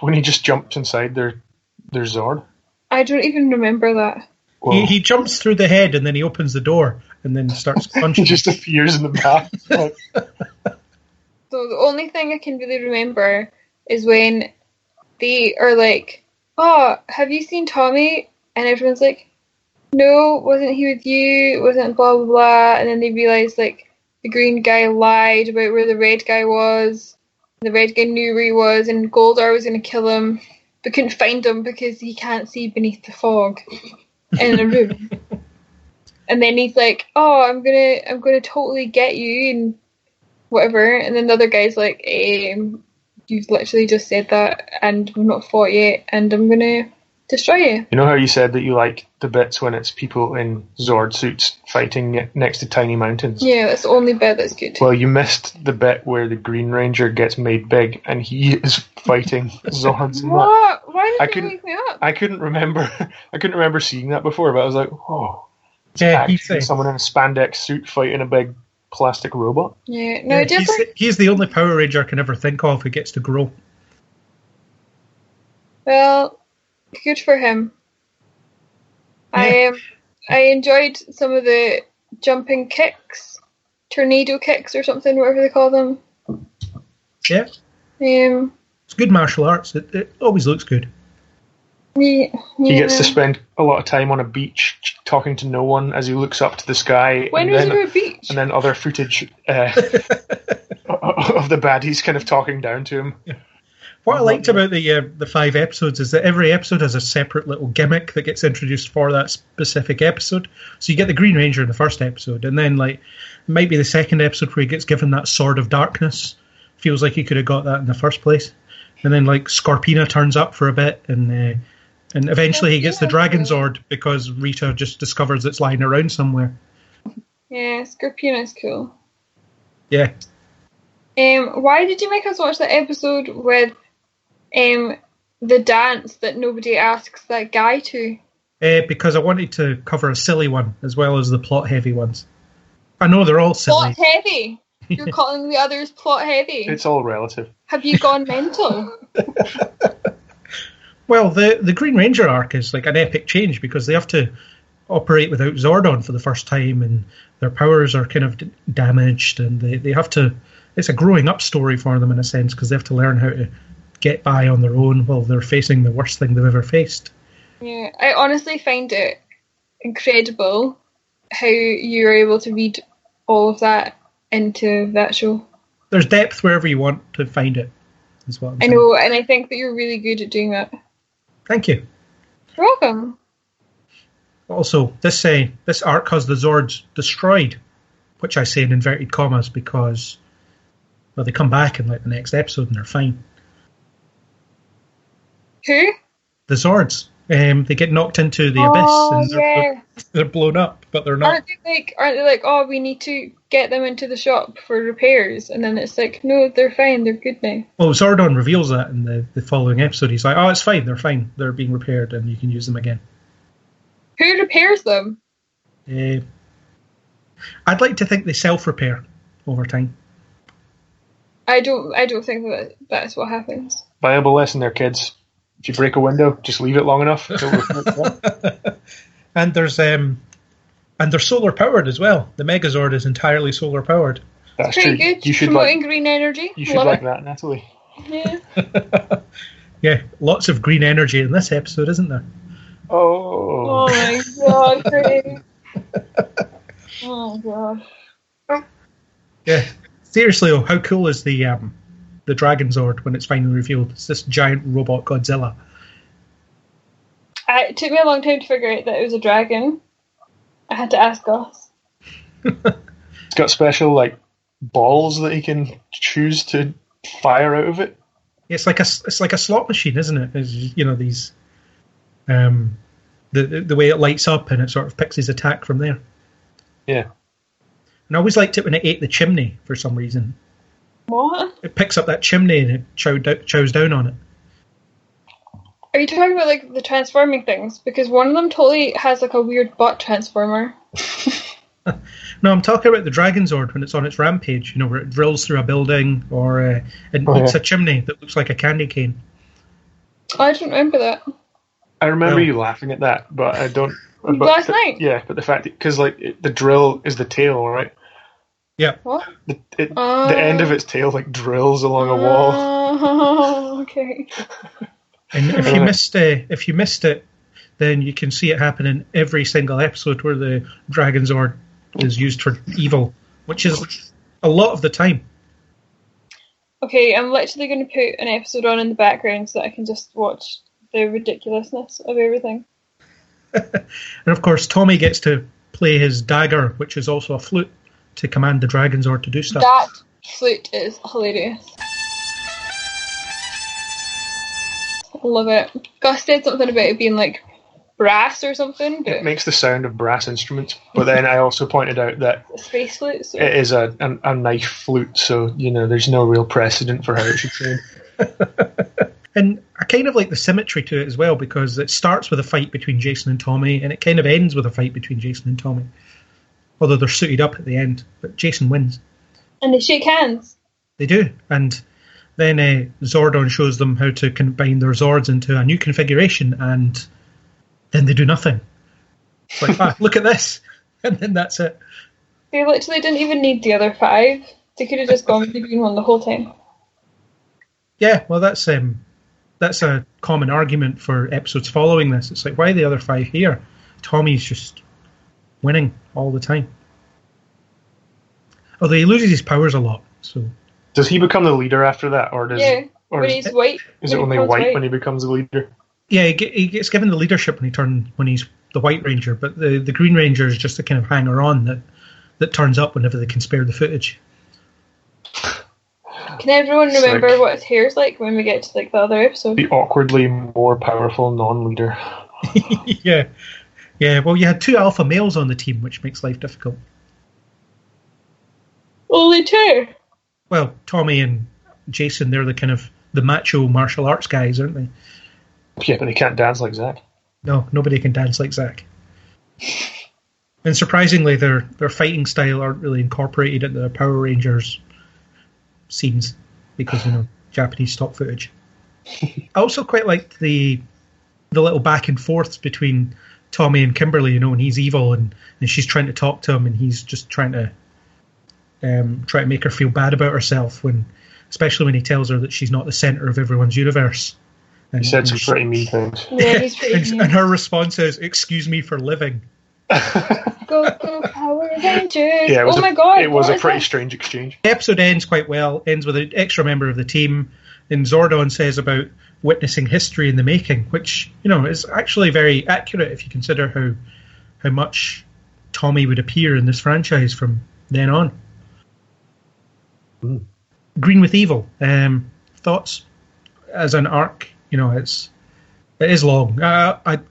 When he just jumped inside their Zord. I don't even remember that. He jumps through the head and then he opens the door and then starts punching. He just appears in the back. So the only thing I can really remember is when they are like, "Oh, have you seen Tommy?" And everyone's like, "No, wasn't he with you? Wasn't blah blah blah." And then they realise like the green guy lied about where the red guy was. The red guy knew where he was, and Goldar was going to kill him, but couldn't find him because he can't see beneath the fog in a room. And then he's like, "Oh, I'm gonna totally get you," and whatever. And then the other guy's like, "You've literally just said that, and we've not fought yet, and I'm gonna destroy you." You know how you said that you like the bits when it's people in Zord suits fighting next to tiny mountains? Yeah, that's the only bit that's good. Well, you missed the bit where the Green Ranger gets made big and he is fighting Zords. What? Why did you wake me up? I couldn't remember seeing that before, but I was like, oh, it's Yeah, actually someone in a spandex suit fighting a big plastic robot. Yeah, no, he's the only Power Ranger I can ever think of who gets to grow. Well, good for him. Yeah. I enjoyed some of the jumping kicks, tornado kicks or something, whatever they call them. Yeah. It's good martial arts. It always looks good. He gets to spend a lot of time on a beach talking to no one as he looks up to the sky. When was he on a beach? And then other footage of the baddies kind of talking down to him. Yeah. What I liked about the 5 episodes is that every episode has a separate little gimmick that gets introduced for that specific episode. So you get the Green Ranger in the first episode, and then like it might be the second episode where he gets given that Sword of Darkness. Feels like he could have got that in the first place. And then like Scorpina turns up for a bit, and eventually he gets the Dragon Zord because Rita just discovers it's lying around somewhere. Yeah, Scorpina's cool. Yeah. Why did you make us watch that episode with the dance that nobody asks that guy to? Because I wanted to cover a silly one as well as the plot-heavy ones. I know they're all silly. Plot-heavy? You're calling the others plot-heavy? It's all relative. Have you gone mental? Well, the Green Ranger arc is like an epic change because they have to operate without Zordon for the first time, and their powers are kind of damaged, and they have to. It's a growing up story for them in a sense, because they have to learn how to get by on their own while they're facing the worst thing they've ever faced. Yeah, I honestly find it incredible how you're able to read all of that into that show. There's depth wherever you want to find it, is what I'm saying. I know, and I think that you're really good at doing that. Thank you. You're welcome. Also, this arc has the Zords destroyed, which I say in inverted commas because, well, they come back in like the next episode and they're fine. Who? The Zords. They get knocked into the abyss and they're blown up, but they're not. Aren't they like, oh, we need to get them into the shop for repairs? And then it's like, no, they're fine, they're good now. Well, Zordon reveals that in the following episode. He's like, oh, it's fine, they're being repaired and you can use them again. Who repairs them? I'd like to think they self-repair over time. I don't think that's what happens. Viable lesson there, kids. If you break a window, just leave it long enough. And they're solar powered as well. The Megazord is entirely solar powered. That's pretty true. good. You should promoting green energy. You should like that, Natalie. Yeah. Yeah, lots of green energy in this episode, isn't there? Oh my god, Craig. Oh god. Yeah. Seriously, though, how cool is the Dragon Zord when it's finally revealed? It's this giant robot Godzilla. It took me a long time to figure out that it was a dragon. I had to ask Gus. It's got special balls that he can choose to fire out of it. It's like a slot machine, isn't it? It's, these the way it lights up and it sort of picks his attack from there. Yeah. And I always liked it when it ate the chimney for some reason. What? It picks up that chimney and it chows down on it. Are you talking about the transforming things? Because one of them totally has a weird butt transformer. No, I'm talking about the Dragon Zord when it's on its rampage, where it drills through a building or it eats a chimney that looks like a candy cane. I don't remember that. I remember you laughing at that, but I don't... Last night? Yeah, but the fact... Because, the drill is the tail, right? Yeah. What? The end of its tail, drills along a wall. Oh, okay. And if you missed it, then you can see it happen in every single episode where the Dragon Zord is used for evil, which is a lot of the time. Okay, I'm literally going to put an episode on in the background so that I can just watch the ridiculousness of everything. And of course, Tommy gets to play his dagger, which is also a flute, to command the Dragon Zord to do stuff. That flute is hilarious. I love it. Gus said something about it being brass or something. But it makes the sound of brass instruments, but then I also pointed out that space flute. So. It is a knife flute, so there's no real precedent for how it should sound. And I kind of like the symmetry to it as well, because it starts with a fight between Jason and Tommy, and it kind of ends with a fight between Jason and Tommy. Although they're suited up at the end, but Jason wins. And they shake hands. They do, and then Zordon shows them how to combine their Zords into a new configuration, and then they do nothing. It's like, look at this, and then that's it. They literally didn't even need the other 5. They could have just gone with the green one the whole time. Yeah, well, that's a common argument for episodes following this. It's like, why are the other 5 here? Tommy's just winning all the time. Although he loses his powers a lot. So does he become the leader after that, or does? Yeah, when he's white. Is it only white when he becomes the leader? Yeah, he gets given the leadership when he's the White Ranger, but the Green Ranger is just a kind of hanger-on that turns up whenever they can spare the footage. Can everyone remember what his hair's like when we get to the other episode? The awkwardly more powerful non-leader. Yeah. Well, you had 2 alpha males on the team, which makes life difficult. Only 2. Well, Tommy and Jason, they're the macho martial arts guys, aren't they? Yeah, but they can't dance like Zack. No, nobody can dance like Zack. And surprisingly, their fighting style aren't really incorporated into the Power Rangers scenes because, Japanese stock footage. I also quite liked the little back and forths between Tommy and Kimberly, and he's evil, and she's trying to talk to him, and he's just trying to make her feel bad about herself, especially when he tells her that she's not the center of everyone's universe. And, he said some pretty mean things. Yeah, he's pretty mean. And her response is, "Excuse me for living." Go Power Rangers! Yeah, oh my god! It was a pretty strange exchange. The episode ends quite well. Ends with an extra member of the team, and Zordon says about witnessing history in the making, which is actually very accurate if you consider how much Tommy would appear in this franchise from then on. Mm. Green with Evil. Thoughts as an arc? It is long.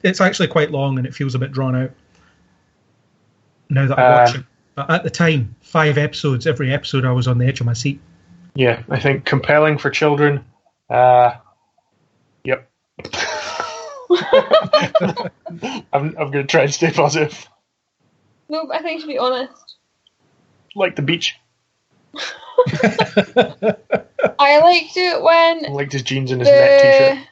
It's actually quite long, and it feels a bit drawn out now that I watch it. But at the time, 5 episodes. Every episode, I was on the edge of my seat. Yeah, I think compelling for children. Yep. I'm going to try and stay positive. No, but I think you should be honest. Like the beach. I liked it when... I liked his jeans and his neck t-shirt.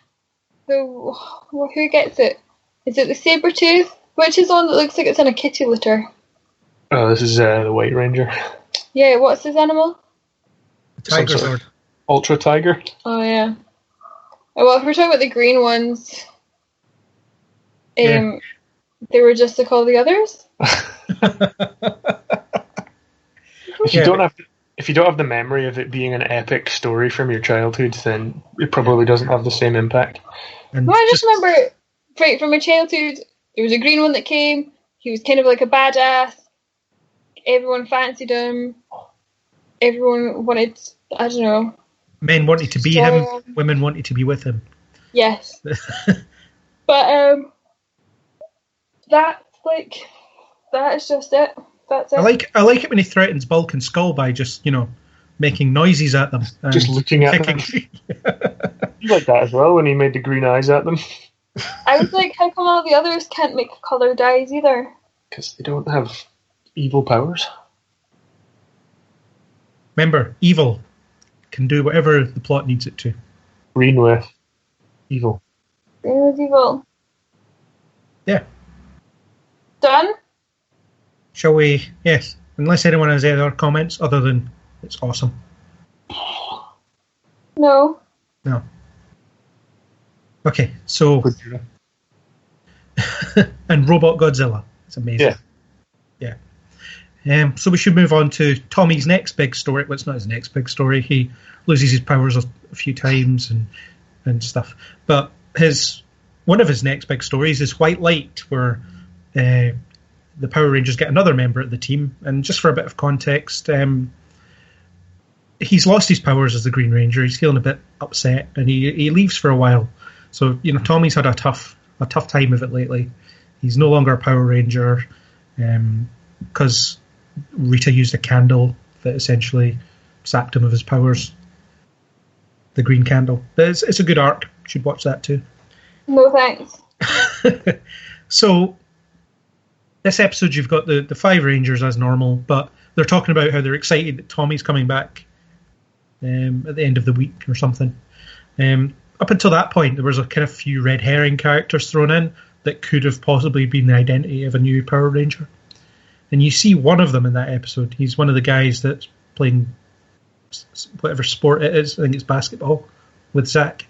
Who gets it? Is it the Sabretooth? Which is one that looks like it's in a kitty litter? Oh, this is the White Ranger. Yeah, what's his animal? Tiger Sword. Ultra Tiger. Oh, yeah. Well, if we're talking about the green ones, they were just like all the others. If you don't have the memory of it being an epic story from your childhood, then it probably doesn't have the same impact. No, I just remember, right from my childhood, there was a green one that came. He was kind of like a badass. Everyone fancied him. Everyone wanted, I don't know. Men wanted to be him. Women wanted to be with him. Yes. But that is just it. That's it. I like it when he threatens Bulk and Skull by just making noises at them. Just looking at them. You like that as well when he made the green eyes at them. I was like, how come all the others can't make coloured eyes either? Because they don't have evil powers. Remember, evil can do whatever the plot needs it to. Green with evil. Green with evil. Yeah. Done? Shall we? Yes. Unless anyone has any other comments other than it's awesome. No. Okay, so... and Robot Godzilla. It's amazing. Yeah. So we should move on to Tommy's next big story. Well, it's not his next big story. He loses his powers a few times and stuff. But one of his next big stories is White Light, where the Power Rangers get another member of the team. And just for a bit of context, he's lost his powers as the Green Ranger. He's feeling a bit upset, and he leaves for a while. So Tommy's had a tough time of it lately. He's no longer a Power Ranger because Rita used a candle that essentially sapped him of his powers. The green candle. But it's a good arc. You should watch that too. No thanks. So this episode you've got the 5 Rangers as normal, but they're talking about how they're excited that Tommy's coming back at the end of the week or something. Up until that point, there was a kind of few red herring characters thrown in that could have possibly been the identity of a new Power Ranger. And you see one of them in that episode. He's one of the guys that's playing whatever sport it is. I think it's basketball with Zach.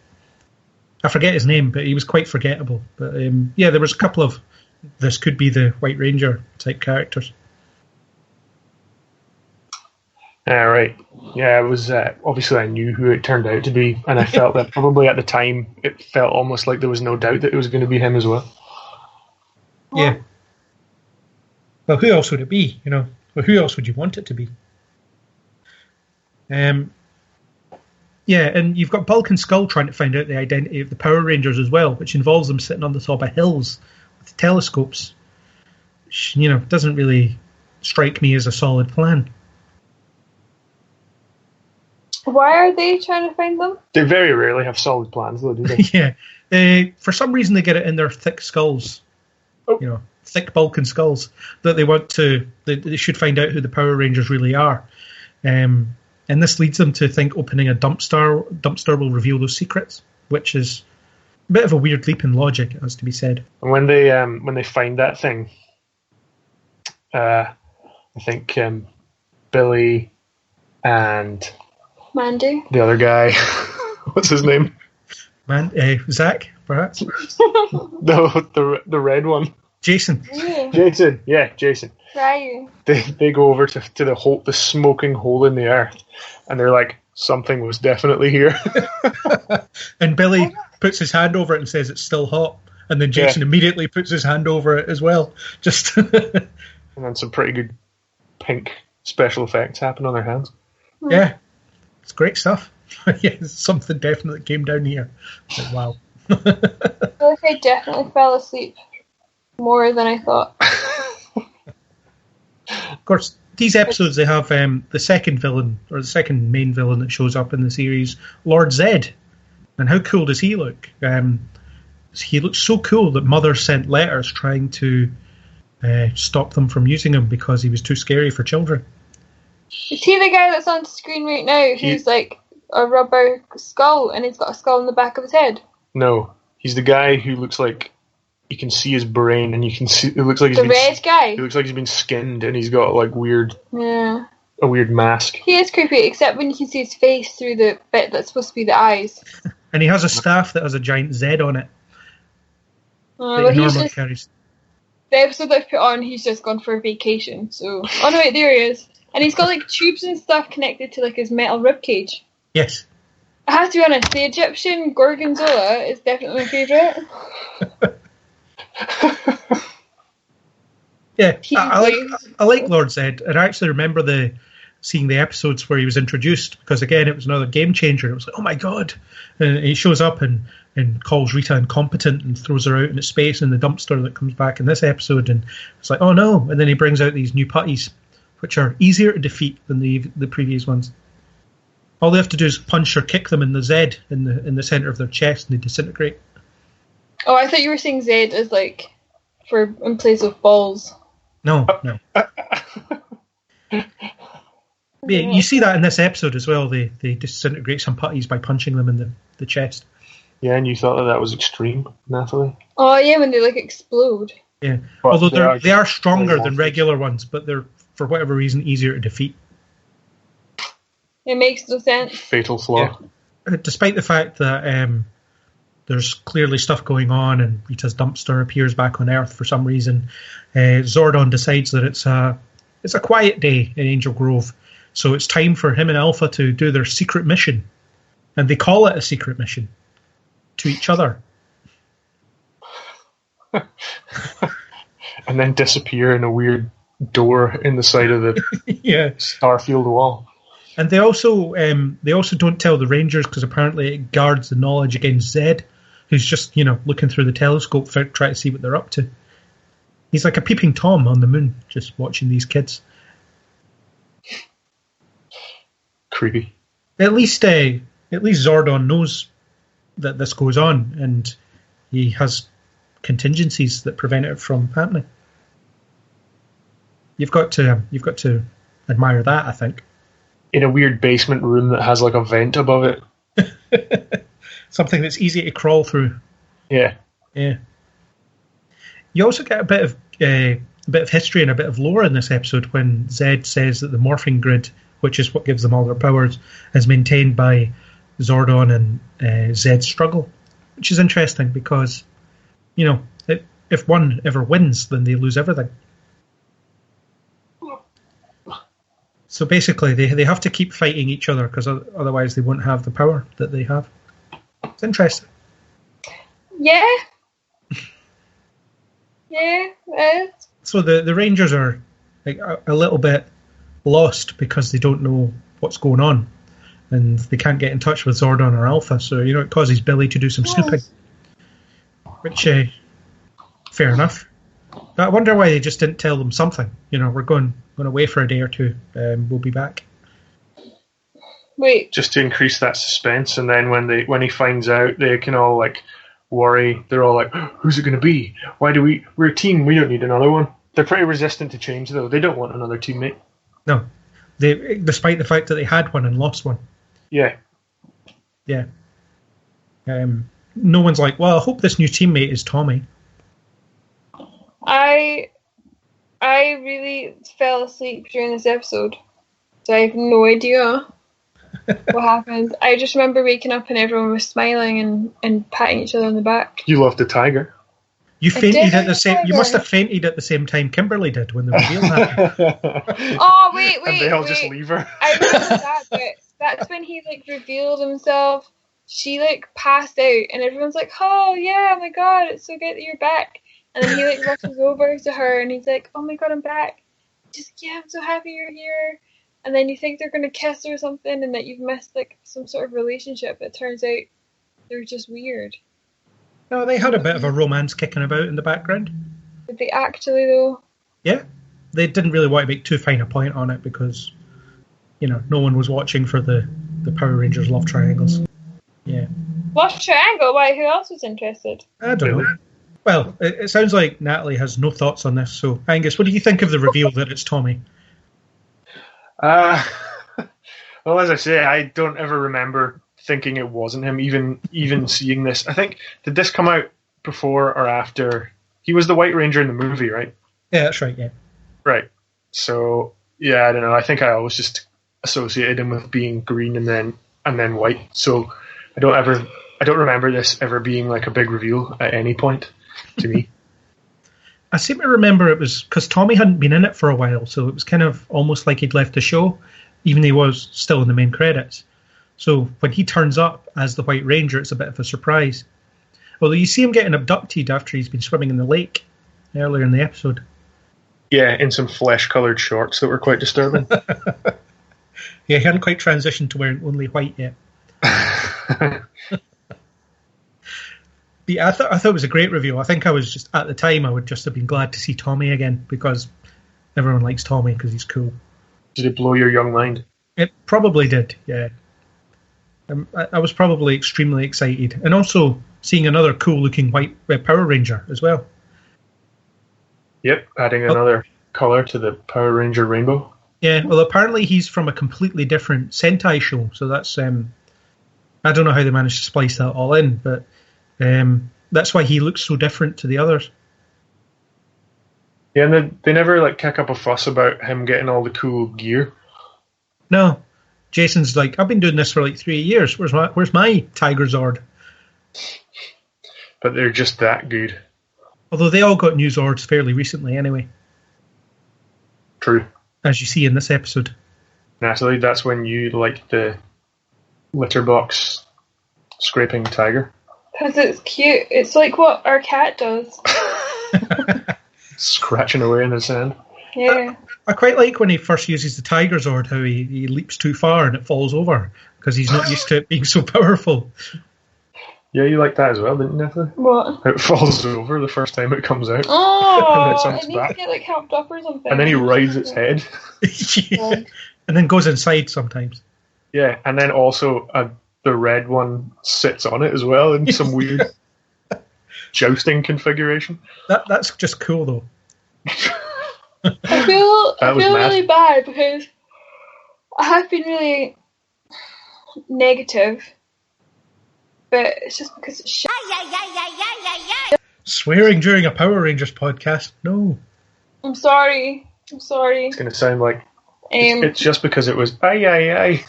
I forget his name, but he was quite forgettable. But there was a couple of this could be the White Ranger type characters. Right. Yeah, it was obviously I knew who it turned out to be, and I felt that probably at the time it felt almost like there was no doubt that it was going to be him as well. Yeah. Well, who else would it be? Well, who else would you want it to be? Yeah, and you've got Bulk and Skull trying to find out the identity of the Power Rangers as well, which involves them sitting on the top of hills with telescopes. Which, doesn't really strike me as a solid plan. Why are they trying to find them? They very rarely have solid plans, though, do they? Yeah. For some reason, they get it in their thick skulls. Oh. Thick Bulk and skulls that they want to. They should find out who the Power Rangers really are. And this leads them to think opening a dumpster will reveal those secrets, which is bit of a weird leap in logic, it has to be said. And when they find that thing, I think Billy and Mandy. the other guy, what's his name? Zach, perhaps? No, the red one. Jason. Yeah. Jason. Ryan. They go over to the smoking hole in the earth, and they're like, something was definitely here. And Billy puts his hand over it and says it's still hot, and then Jason immediately puts his hand over it as well. Just and then some pretty good pink special effects happen on their hands. Yeah, it's great stuff. Yeah, something definitely came down here. Like, wow. I feel like I definitely fell asleep more than I thought. Of course, these episodes, they have the second villain, or the second main villain that shows up in the series, Lord Zed. And how cool does he look? He looks so cool that Mother sent letters trying to stop them from using him because he was too scary for children. Is he the guy that's on the screen right now who's like a rubber skull and he's got a skull in the back of his head? No, he's the guy who looks like you can see his brain, and you can see it looks like red guy. He looks like he's been skinned, and he's got like a weird mask. He is creepy, except when you can see his face through the bit that's supposed to be the eyes. And he has a staff that has a giant Z on it. Well, he's normally just, carries. the episode that I've put on, he's just gone for a vacation. So, oh no, wait, there he is, and he's got like tubes and stuff connected to like his metal rib cage. Yes. I have to be honest, the Egyptian Gorgonzola is definitely my favourite. Yeah, I like Lord Zed, and I actually remember seeing the episodes where he was introduced, because again it was another game changer. It was like, oh my god, and he shows up and calls Rita incompetent and throws her out into space in the dumpster that comes back in this episode, and it's like, oh no, and then he brings out these new putties, which are easier to defeat than the previous ones. All they have to do is punch or kick them in the Z in the centre of their chest, and they disintegrate. Oh, I thought you were saying Zed as like for in place of balls. No. Yeah, you see that in this episode as well. They disintegrate some putties by punching them in the chest. Yeah, and you thought that was extreme, Natalie? Oh yeah, when they like explode. Yeah, but although they are stronger than regular ones, but they're for whatever reason easier to defeat. It makes no sense. Fatal flaw. Yeah. Despite the fact that there's clearly stuff going on, and Rita's dumpster appears back on Earth for some reason, Zordon decides that it's a quiet day in Angel Grove, so it's time for him and Alpha to do their secret mission, and they call it a secret mission to each other, and then disappear in a weird door in the side of the Starfield wall. And they also don't tell the Rangers, because apparently it guards the knowledge against Zed, who's just looking through the telescope trying to see what they're up to. He's like a peeping Tom on the moon, just watching these kids. Creepy. At least Zordon knows that this goes on, and he has contingencies that prevent it from happening. You've got to admire that, I think. In a weird basement room that has like a vent above it. Something that's easy to crawl through. Yeah. Yeah. You also get a bit of history and a bit of lore in this episode when Zed says that the morphing grid, which is what gives them all their powers, is maintained by Zordon and Zed's struggle, which is interesting because, if one ever wins, then they lose everything. So basically, they have to keep fighting each other, because otherwise they won't have the power that they have. It's interesting. Yeah. Yeah, it is. So the Rangers are like a little bit lost because they don't know what's going on, and they can't get in touch with Zordon or Alpha. So it causes Billy to do some snooping, which fair enough. I wonder why they just didn't tell them something. We're going away for a day or two. We'll be back. Wait. Just to increase that suspense, and then when he finds out, they can all like worry. They're all like, "Who's it going to be? We're a team. We don't need another one." They're pretty resistant to change, though. They don't want another teammate. No, despite the fact that they had one and lost one. Yeah. Yeah. no one's like, well, I hope this new teammate is Tommy. I really fell asleep during this episode, so I have no idea what happened. I just remember waking up and everyone was smiling and patting each other on the back. You loved the tiger. You fainted at the same. You must have fainted at the same time Kimberly did when the reveal happened. Oh wait! And they all just leave her. I remember that bit. That's when he like revealed himself. She like passed out, and everyone's like, "Oh yeah, oh my god, it's so great that you're back." And then he like rushes over to her, and he's like, "Oh my god, I'm back." Just yeah, I'm so happy you're here. And then you think they're gonna kiss or something, and that you've missed like some sort of relationship. It turns out they're just weird. No, they had a bit of a romance kicking about in the background. Did they actually though? Yeah, they didn't really want to make too fine a point on it because, you know, no one was watching for the Power Rangers love triangles. Yeah. Love triangle? Why? Who else was interested? I don't know. Well, it sounds like Natalie has no thoughts on this. So, Angus, what do you think of the reveal that it's Tommy? Well, as I say, I don't ever remember thinking it wasn't him, even seeing this. I think, did this come out before or after? He was the White Ranger in the movie, right? Yeah, that's right, yeah. Right. So, yeah, I don't know. I think I always just associated him with being green and then white. So I don't remember this ever being like a big reveal at any point to me. I seem to remember it was because Tommy hadn't been in it for a while, so it was kind of almost like he'd left the show, even though he was still in the main credits. So when he turns up as the White Ranger, it's a bit of a surprise. Although you see him getting abducted after he's been swimming in the lake earlier in the episode. Yeah, in some flesh-coloured shorts that were quite disturbing. Yeah, he hadn't quite transitioned to wearing only white yet. Yeah, I thought it was a great reveal. I think I was just, at the time, I would just have been glad to see Tommy again because everyone likes Tommy because he's cool. Did it blow your young mind? It probably did, yeah. I was probably extremely excited. And also seeing another cool-looking white Power Ranger as well. Yep, adding another colour to the Power Ranger rainbow. Yeah, well, apparently he's from a completely different Sentai show, so that's... I don't know how they managed to splice that all in, but that's why he looks so different to the others. Yeah, and they never like kick up a fuss about him getting all the cool gear. No. Jason's like, I've been doing this for like 3 years. Where's my Tiger Zord? But they're just that good. Although they all got new Zords fairly recently anyway. True. As you see in this episode. Natalie, that's when you like the litter box scraping tiger. Because it's cute. It's like what our cat does. Scratching away in the sand. Yeah. I quite like when he first uses the Tiger Zord, how he leaps too far and it falls over because he's not used to it being so powerful. Yeah, you like that as well, didn't you, Natalie? What? It falls over the first time it comes out. Oh, and it needs to get like helped up or something. And then he rides its head. Yeah. And then goes inside sometimes. Yeah, and then also the red one sits on it as well in some weird jousting configuration. That's just cool though. I feel mad. really bad because I have been really negative, but it's just because it's shit. Swearing during a Power Rangers podcast? No. I'm sorry. It's going to sound like it's just because it was ay.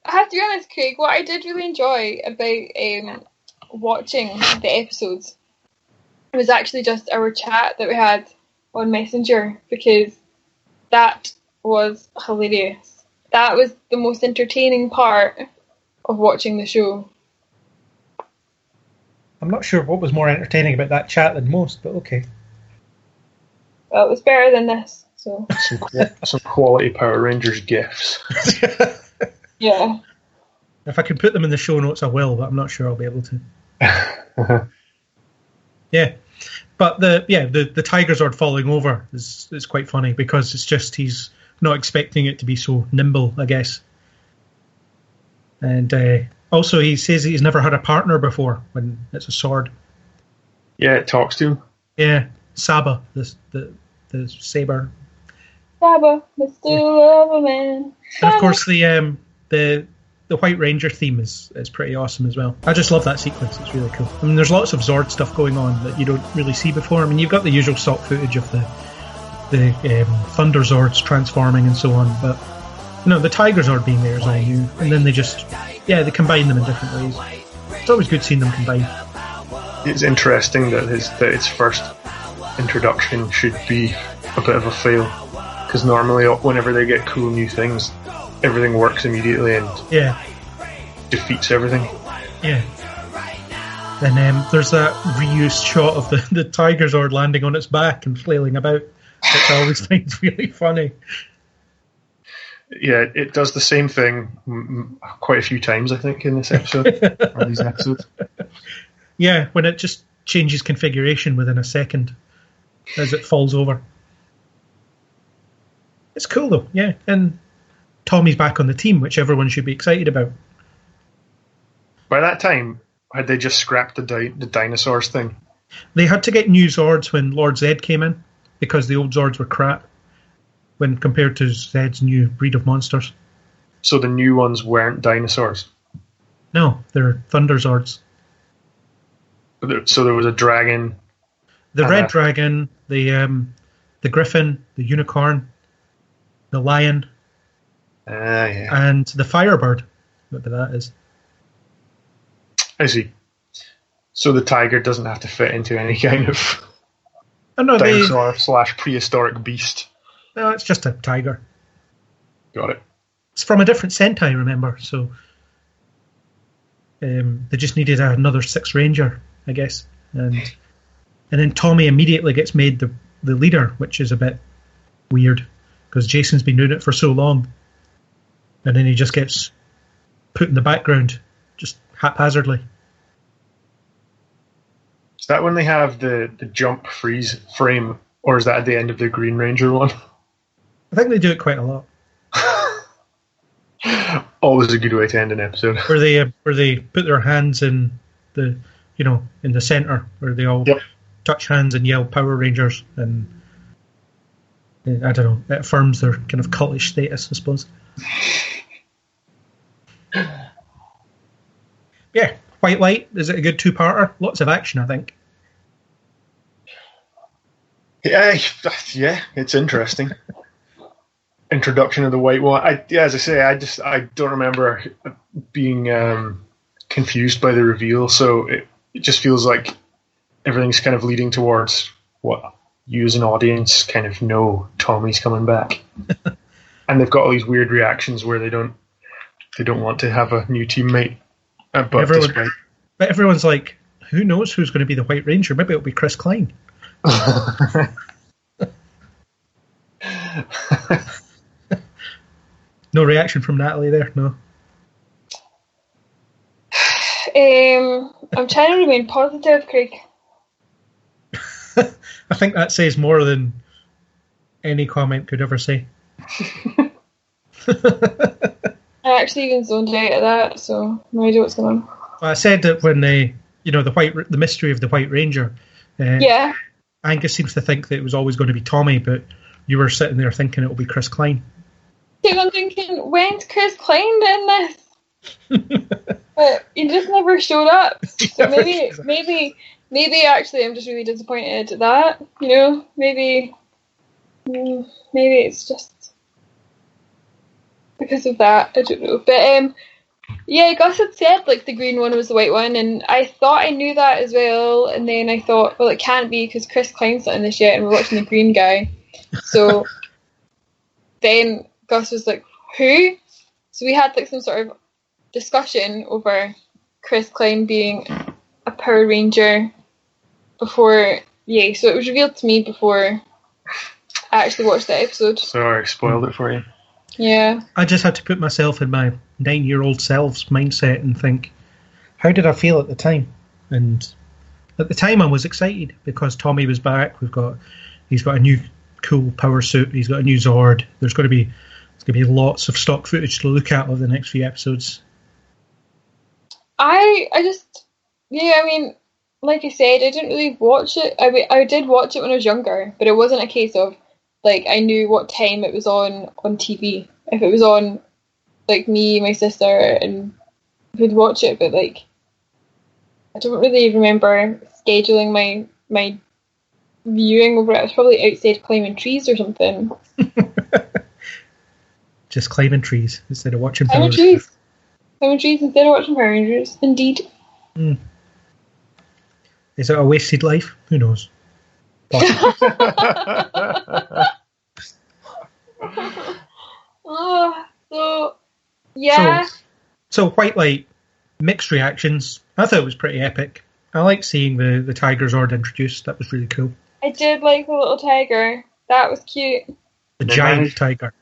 I have to be honest, Craig, what I did really enjoy about watching the episodes was actually just our chat that we had on Messenger, because that was hilarious. That was the most entertaining part of watching the show. I'm not sure what was more entertaining about that chat than most, but okay. Well, it was better than this, so... Some quality Power Rangers gifs. Yeah. If I can put them in the show notes, I will, but I'm not sure I'll be able to. Yeah. But the Tiger Zord falling over is quite funny because it's just he's not expecting it to be so nimble, I guess. And also he says he's never had a partner before when it's a sword. Yeah, it talks to him. Yeah, Saba, the saber. Saba, Mr. Loverman. And of course, the White Ranger theme is pretty awesome as well. I just love that sequence. It's really cool. I mean, there's lots of Zord stuff going on that you don't really see before. I mean, you've got the usual stock footage of the Thunder Zords transforming and so on, but the Tiger Zord being there is all new. And then they combine them in different ways. It's always good seeing them combined. It's interesting that its first introduction should be a bit of a fail, because normally whenever they get cool new things, everything works immediately and defeats everything. Yeah. And there's that reused shot of the Tiger Zord landing on its back and flailing about, which I always find really funny. Yeah, it does the same thing quite a few times, I think, in this episode, or these episodes. Yeah, when it just changes configuration within a second as it falls over. It's cool, though, yeah. And Tommy's back on the team, which everyone should be excited about. By that time, had they just scrapped the dinosaurs thing? They had to get new Zords when Lord Zed came in, because the old Zords were crap when compared to Zed's new breed of monsters. So the new ones weren't dinosaurs? No, they're Thunder Zords. So there was a dragon... The red dragon, the griffin, the unicorn, the lion, and the firebird, whatever that is. I see. So the tiger doesn't have to fit into any kind of dinosaur / prehistoric beast. No, it's just a tiger. Got it. It's from a different Sentai, remember, so they just needed another 6 Ranger, I guess. And then Tommy immediately gets made the leader, which is a bit weird, because Jason's been doing it for so long. And then he just gets put in the background, just haphazardly. Is that when they have the jump freeze frame, or is that at the end of the Green Ranger one? I think they do it quite a lot. Always a good way to end an episode. Where they put their hands in the in the center, where they all touch hands and yell Power Rangers, and I don't know, it affirms their kind of cultish status, I suppose. Yeah, White Light, is it a good 2-parter? Lots of action, I think. Yeah, it's interesting. Introduction of the White One. As I say, I don't remember being confused by the reveal, so it just feels like everything's kind of leading towards what you as an audience kind of know Tommy's coming back. And they've got all these weird reactions where they don't want to have a new teammate. But everyone's like, who knows who's going to be the White Ranger? Maybe it'll be Chris Klein. No reaction from Natalie there, no. I'm trying to remain positive, Craig. I think that says more than any comment could ever say. I actually even zoned out of that, so no idea what's going on. Well, I said that when the mystery of the White Ranger. Angus seems to think that it was always going to be Tommy, but you were sitting there thinking it will be Chris Klein. I'm thinking, when's Chris Klein in this? But he just never showed up. So maybe actually I'm just really disappointed at that. Maybe it's just because of that. I don't know. But Gus had said like the green one was the white one, and I thought I knew that as well. And then I thought, well, it can't be because Chris Klein's not in this yet, and we're watching the green guy. So then Gus was like, who? So we had like some sort of discussion over Chris Klein being a Power Ranger before, so it was revealed to me before I actually watched the episode. Sorry, spoiled it for you. Yeah. I just had to put myself in my 9-year-old self's mindset and think, how did I feel at the time? And at the time I was excited because Tommy was back. He's got a new cool power suit. He's got a new Zord. There's going to be lots of stock footage to look at over the next few episodes. Like I said, I didn't really watch it. I did watch it when I was younger, but it wasn't a case of like I knew what time it was on TV. If it was on, like me, my sister, and we'd watch it, but like I don't really remember scheduling my viewing over it. I was probably outside climbing trees or something. Just climbing trees instead of watching Power Rangers. Climbing trees instead of watching Power Rangers, indeed. Is it a wasted life? Who knows? Yeah. So White Light, mixed reactions. I thought it was pretty epic. I like seeing the Tiger Zord introduced. That was really cool. I did like the little tiger. That was cute. The giant tiger.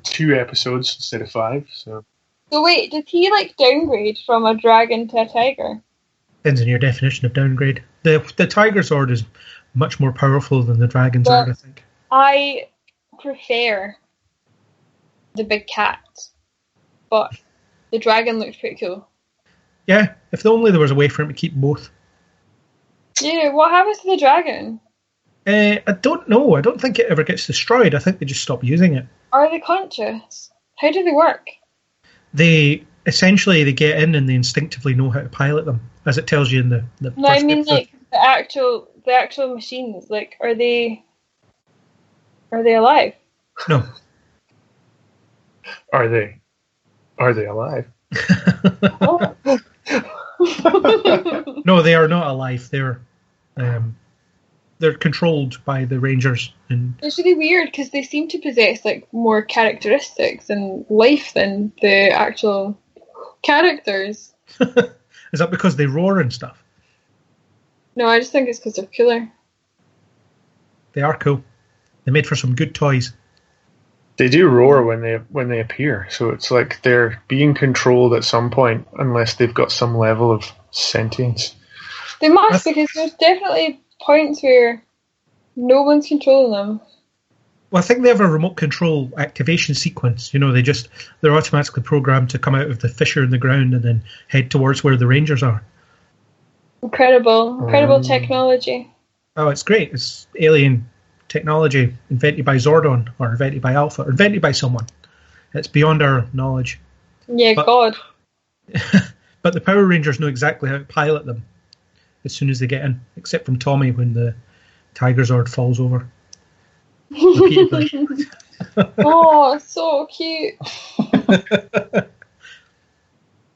2 episodes instead of 5. So wait, did he like downgrade from a dragon to a tiger? Depends on your definition of downgrade. The Tiger Zord is much more powerful than the Dragon Zord, I think. I prefer the big cat, but the dragon looked pretty cool. Yeah, if only there was a way for him to keep both. Yeah, what happens to the dragon? I don't know. I don't think it ever gets destroyed. I think they just stop using it. Are they conscious? How do they work? They get in and they instinctively know how to pilot them, as it tells you in the No, first I mean episode. like the actual machines. Like, are they alive? No. Are they alive? Oh. No, they are not alive. They're controlled by the Rangers. And It's really weird because they seem to possess like more characteristics and life than the actual characters. is that because they roar and stuff? No, I just think it's because they're cooler. They are cool. They made for some good toys. They do roar when they appear, so it's like they're being controlled at some point, unless they've got some level of sentience. They must, because there's definitely points where no one's controlling them. Well, I think they have a remote control activation sequence. You know, they're automatically programmed to come out of the fissure in the ground and then head towards where the Rangers are. Incredible technology. Oh, it's great. It's alien technology invented by Zordon, or invented by Alpha, or invented by someone. It's beyond our knowledge. Yeah, God. But the Power Rangers know exactly how to pilot them as soon as they get in, except from Tommy when the Tiger Zord falls over. Repeatedly. Oh, so cute.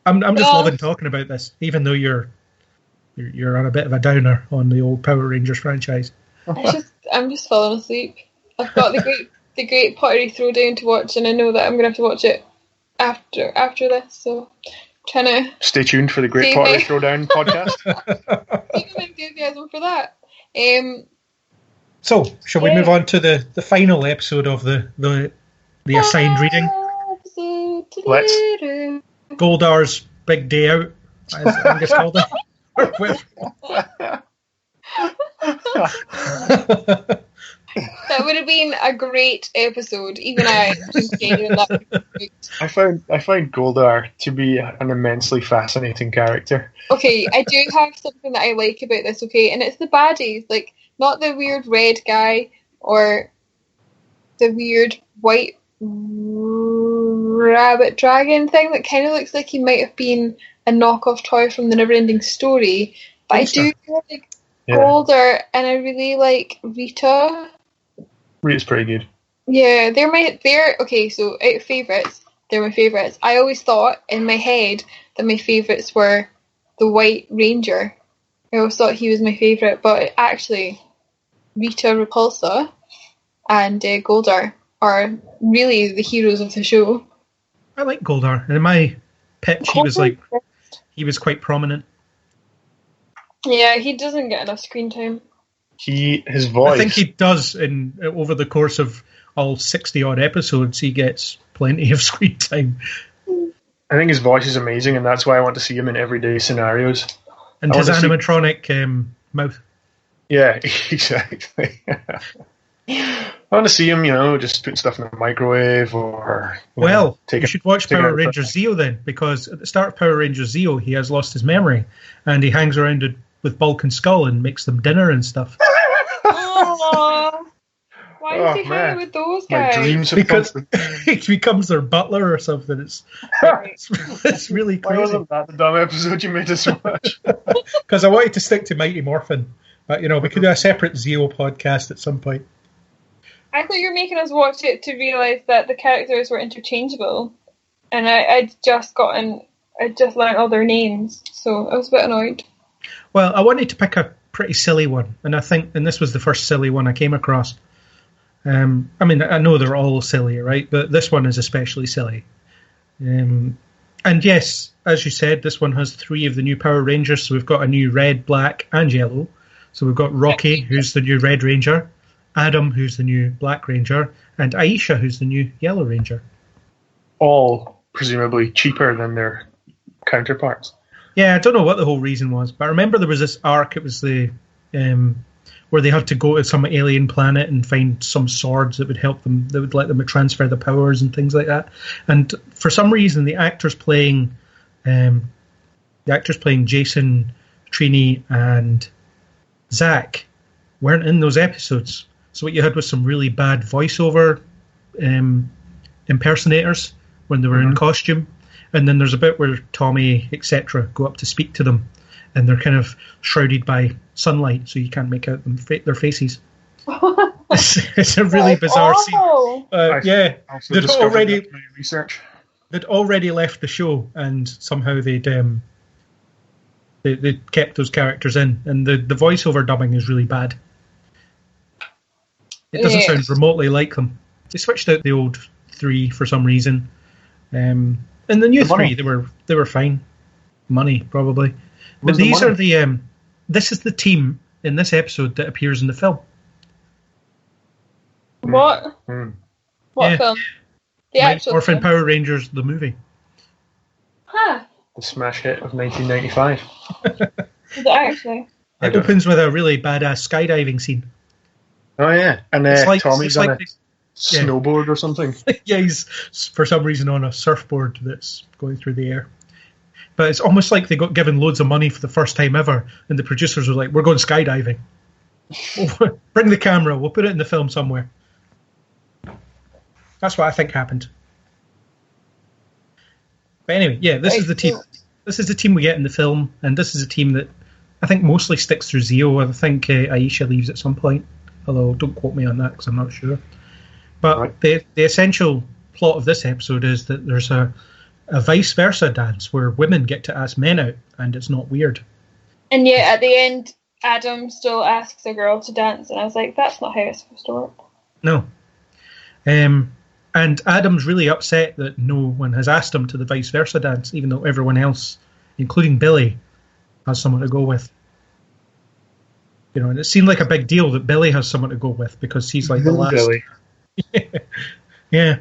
I'm just loving talking about this, even though you're on a bit of a downer on the old Power Rangers franchise. I'm just falling asleep. I've got the great Pottery Throwdown to watch, and I know that I'm going to have to watch it after this. So, trying to stay tuned for the Great Pottery Throwdown podcast. Save my enthusiasm for that. So, shall we move on to the final episode of the assigned reading? Let's. Goldar's big day out, as Angus called it. That would have been a great episode. Even I I find Goldar to be an immensely fascinating character. Okay, I do have something that I like about this, okay, and it's the baddies, like not the weird red guy or the weird white rabbit dragon thing that kind of looks like he might have been a knockoff toy from the Neverending Story. But I do like Goldar, and I really like Rita. Rita's pretty good. Yeah, okay, so out of favourites, they're my favourites. I always thought in my head that my favourites were the White Ranger. I always thought he was my favourite, but actually Rita Repulsa and Goldar are really the heroes of the show. I like Goldar, and in my pitch he was quite prominent. Yeah, he doesn't get enough screen time. His voice. I think he does over the course of all 60-odd episodes. He gets plenty of screen time. I think his voice is amazing, and that's why I want to see him in everyday scenarios. And his animatronic mouth. Yeah, exactly. I want to see him, just putting stuff in the microwave or... you should watch Power Rangers Zeo then, because at the start of Power Rangers Zeo, he has lost his memory, and he hangs around with Bulk and Skull and makes them dinner and stuff. Aww. Why Why is he hanging with those guys? My dreams have Because he becomes their butler or something. It's really Why crazy. wasn't that the dumb episode you made us watch? Because I wanted to stick to Mighty Morphin. But, we could do a separate Zeo podcast at some point. I thought you were making us watch it to realise that the characters were interchangeable. And I'd just learned all their names. So I was a bit annoyed. Well, I wanted to pick a pretty silly one. And this was the first silly one I came across. I know they're all silly, right? But this one is especially silly. And yes, as you said, this one has 3 of the new Power Rangers. So we've got a new red, black, and yellow. So we've got Rocky, who's the new Red Ranger, Adam, who's the new Black Ranger, and Aisha, who's the new Yellow Ranger. All Presumably cheaper than their counterparts. Yeah, I don't know what the whole reason was, but I remember there was this arc, it was the where they had to go to some alien planet and find some swords that would help them, that would let them transfer the powers and things like that. And for some reason, the actors playing Jason, Trini, and Zach weren't in those episodes. So what you had was some really bad voiceover impersonators when they were in costume. And then there's a bit where Tommy, etc., go up to speak to them, and they're kind of shrouded by sunlight, so you can't make out their faces. It's a really bizarre scene. Yeah, they'd already left the show, and somehow they kept those characters in, and the voiceover dubbing is really bad. It doesn't sound remotely like them. They switched out the old 3 for some reason. And the new 3, they were fine. Money, probably. But these are this is the team in this episode that appears in the film. What? What film? The Mighty actual Morphin film? Power Rangers, the movie. Huh. The smash hit of 1995. Is it actually? It opens with a really badass skydiving scene. Oh, yeah. And Tommy's on a snowboard or something. Yeah, he's for some reason on a surfboard that's going through the air. But it's almost like they got given loads of money for the first time ever, and the producers were like, "We're going skydiving. Bring the camera. We'll put it in the film somewhere." That's what I think happened. But anyway, yeah, this is the team. This is the team we get in the film, and this is a team that I think mostly sticks through Zeo. I think Aisha leaves at some point, although don't quote me on that because I'm not sure. But the essential plot of this episode is that there's a vice versa dance where women get to ask men out, and it's not weird. And yet, at the end, Adam still asks a girl to dance, and I was like, that's not how it's supposed to work. No. And Adam's really upset that no one has asked him to the vice versa dance, even though everyone else, including Billy, has someone to go with. And it seemed like a big deal that Billy has someone to go with because he's like the last. Billy. Yeah.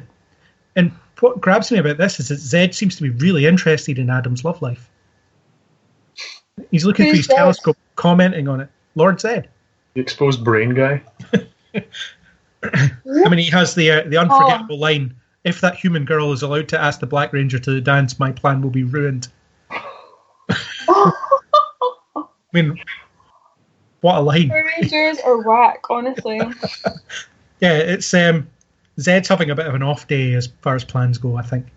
And what grabs me about this is that Zed seems to be really interested in Adam's love life. He's looking through his telescope, commenting on it. Lord Zed. The exposed brain guy. I mean, he has the unforgettable line, "If that human girl is allowed to ask the Black Ranger to the dance, my plan will be ruined." I mean, what a line. Power Rangers are whack, honestly. Yeah, it's Zed's having a bit of an off day as far as plans go, I think.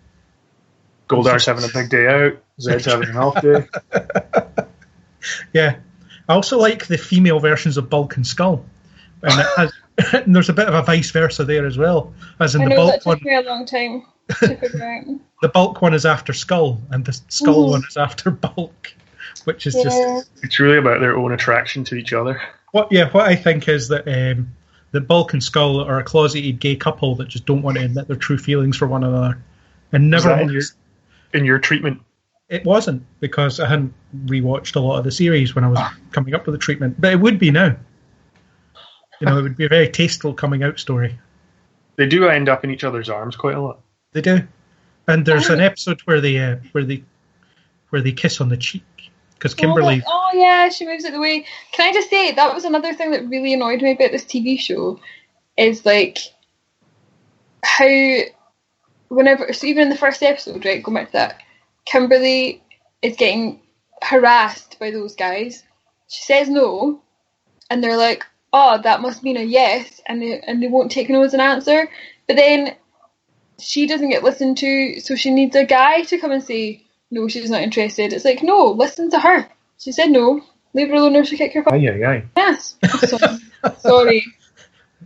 Goldar's having a big day out. Zed's having an off day. Yeah. I also like the female versions of Bulk and Skull. And there's a bit of a vice versa there as well. As in the Bulk one. That took me a long time to figure out. The Bulk one is after Skull, and the Skull one is after Bulk, which is just... It's really about their own attraction to each other. What I think is that the Bulk and Skull are a closeted gay couple that just don't want to admit their true feelings for one another. And never in your treatment? It wasn't, because I hadn't rewatched a lot of the series when I was coming up with the treatment. But it would be now. It would be a very tasteful coming out story. They do end up in each other's arms quite a lot. They do. And there's an episode where they kiss on the cheek. Because Kimberly... Oh, yeah, she moves it the way... Can I just say, that was another thing that really annoyed me about this TV show, is, like, how... So even in the first episode, right, going back to that, Kimberly is getting harassed by those guys. She says no, and they're like, oh, that must mean a yes, and they won't take no as an answer. But then she doesn't get listened to, so she needs a guy to come and say, no, she's not interested. It's like, no, listen to her. She said no. Leave her alone or she'll kick your butt. Aye. Yes. Sorry.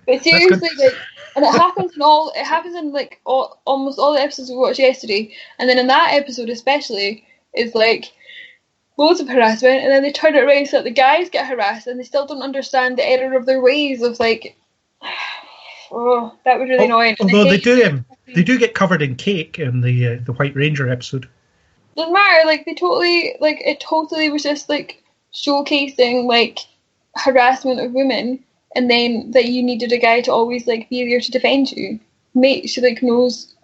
But seriously, like, and it happens in like almost all the episodes we watched yesterday, and then in that episode especially, is like loads of harassment, and then they turn it around so that the guys get harassed, and they still don't understand the error of their ways of like, oh, that was really annoying. Although they do get covered in cake in the White Ranger episode. Doesn't matter, like it totally was just like showcasing like harassment of women, and then that you needed a guy to always like be there to defend you. Mate, she like knows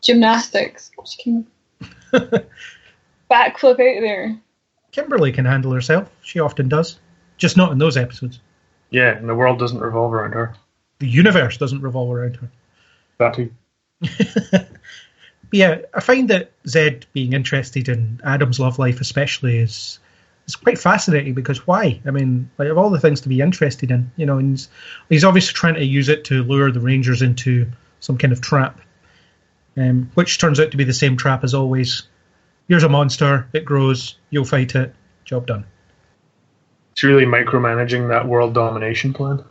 gymnastics. She can backflip out there. Kimberly can handle herself. She often does. Just not in those episodes. Yeah, and the world doesn't revolve around her. The universe doesn't revolve around her. That too. Yeah, I find that Zed being interested in Adam's love life especially is quite fascinating, because why? I mean, like, of all the things to be interested in, you know, and he's obviously trying to use it to lure the Rangers into some kind of trap, which turns out to be the same trap as always. Here's a monster, it grows, you'll fight it, job done. It's really micromanaging that world domination plan.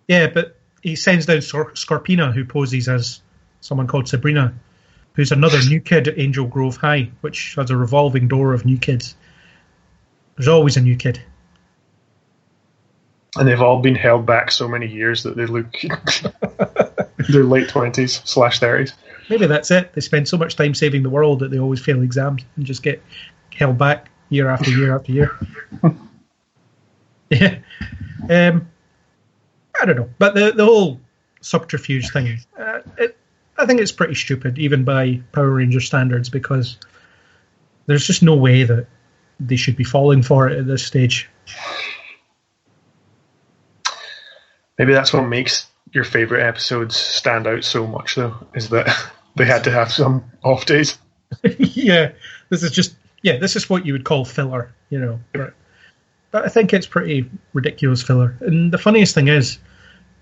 Yeah, but he sends down Scorpina, who poses as someone called Sabrina, who's another new kid at Angel Grove High, which has a revolving door of new kids. There's always a new kid. And they've all been held back so many years that they look in their late 20s/30s. Maybe that's it. They spend so much time saving the world that they always fail exams and just get held back year after year after year. Yeah. I don't know. But the whole subterfuge thing, I think it's pretty stupid, even by Power Ranger standards, because there's just no way that they should be falling for it at this stage. Maybe that's what makes your favourite episodes stand out so much, though, is that they had to have some off days. Yeah, this is what you would call filler, you know. But I think it's pretty ridiculous filler. And the funniest thing is,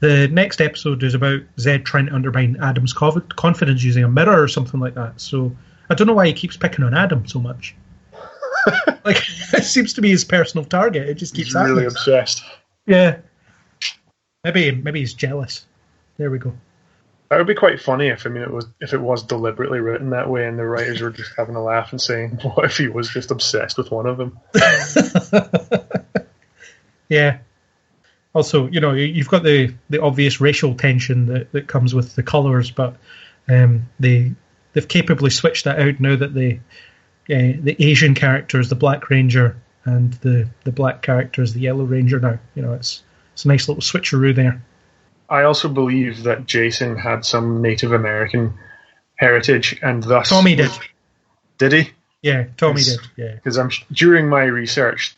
the next episode is about Zed trying to undermine Adam's confidence using a mirror or something like that. So I don't know why he keeps picking on Adam so much. Like, it seems to be his personal target. It just keeps happening. Really obsessed. Yeah. Maybe he's jealous. There we go. That would be quite funny if it was deliberately written that way, and the writers were just having a laugh and saying, "What if he was just obsessed with one of them?" Yeah. Also, you know, you've got the obvious racial tension that comes with the colours, but they've capably switched that out now that the Asian character is the Black Ranger and the black character is the Yellow Ranger now. You know, it's a nice little switcheroo there. I also believe that Jason had some Native American heritage, and thus Tommy did. Did he? Yeah, Tommy did. Yeah, because during my research,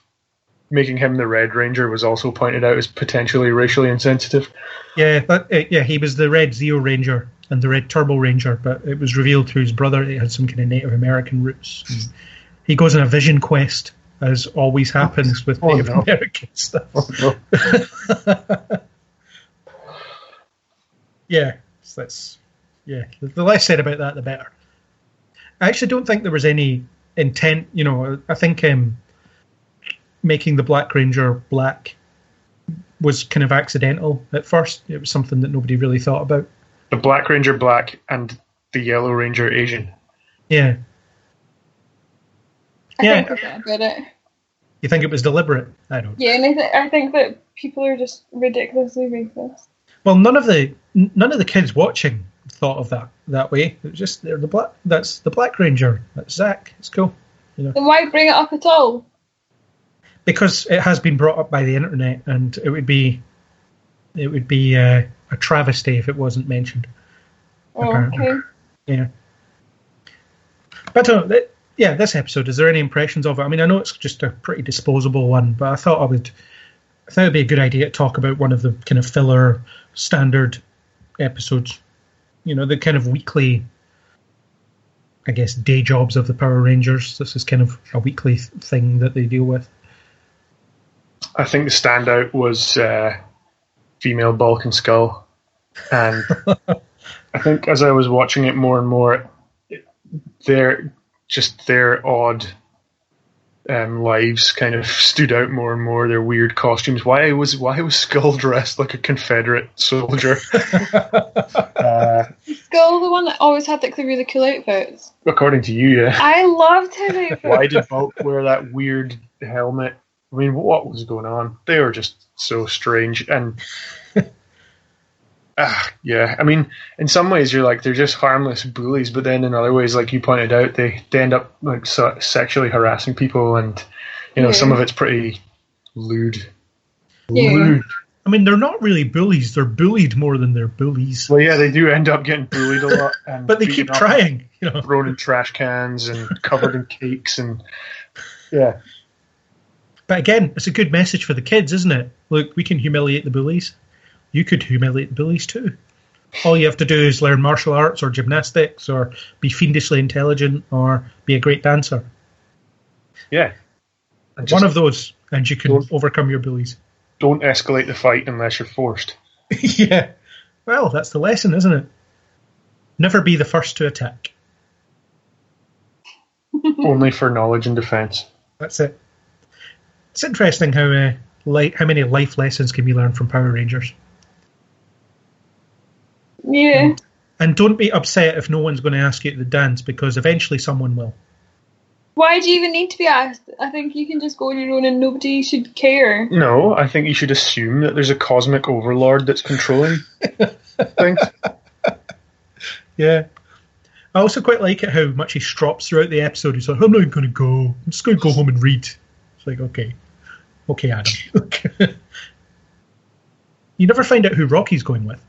making him the Red Ranger was also pointed out as potentially racially insensitive. Yeah, he was the Red Zeo Ranger and the Red Turbo Ranger, but it was revealed through his brother he had some kind of Native American roots. He goes on a vision quest, as always happens with Native American stuff. Yeah, the less said about that, the better. I actually don't think there was any intent, you know. I think making the Black Ranger black was kind of accidental at first. It was something that nobody really thought about. The Black Ranger black and the Yellow Ranger Asian. Yeah. I think about it. You think it was deliberate? I don't. Yeah, and I think that people are just ridiculously racist. Well, none of the kids watching thought of that way. It was just that's the Black Ranger. That's Zach. It's cool. You know. Then why bring it up at all? Because it has been brought up by the internet, and it would be a travesty if it wasn't mentioned. Oh, apparently. okay. Yeah. But this episode, is there any impressions of it? I mean, I know it's just a pretty disposable one, but I thought it'd be a good idea to talk about one of the kind of filler standard episodes. You know, the kind of weekly, I guess, day jobs of the Power Rangers. This is kind of a weekly thing that they deal with. I think the standout was female Bulk and Skull. And I think as I was watching it more and more, their odd lives kind of stood out more and more. Their weird costumes. Why was Skull dressed like a Confederate soldier? Skull, the one that always had like the really cool outfits. According to you, yeah. I loved his outfit. Why did Bulk wear that weird helmet? I mean, what was going on? They were just so strange. And yeah, I mean, in some ways you're like, they're just harmless bullies, but then in other ways, like you pointed out, they end up like sexually harassing people, and some of it's pretty lewd. Yeah. Lewd. I mean, they're not really bullies. They're bullied more than they're bullies. Well, yeah, they do end up getting bullied a lot. And but they keep trying. Thrown in trash cans and covered in cakes and yeah. But again, it's a good message for the kids, isn't it? Look, we can humiliate the bullies. You could humiliate the bullies too. All you have to do is learn martial arts or gymnastics or be fiendishly intelligent or be a great dancer. Yeah. One of those, and you can overcome your bullies. Don't escalate the fight unless you're forced. Yeah. Well, that's the lesson, isn't it? Never be the first to attack. Only for knowledge and defense. That's it. It's interesting how many life lessons can we learn from Power Rangers. Yeah. And don't be upset if no one's going to ask you to the dance, because eventually someone will. Why do you even need to be asked? I think you can just go on your own and nobody should care. No, I think you should assume that there's a cosmic overlord that's controlling things. Yeah. I also quite like it how much he strops throughout the episode. He's like, I'm not going to go. I'm just going to go home and read. It's like, okay. Okay, Adam. You never find out who Rocky's going with.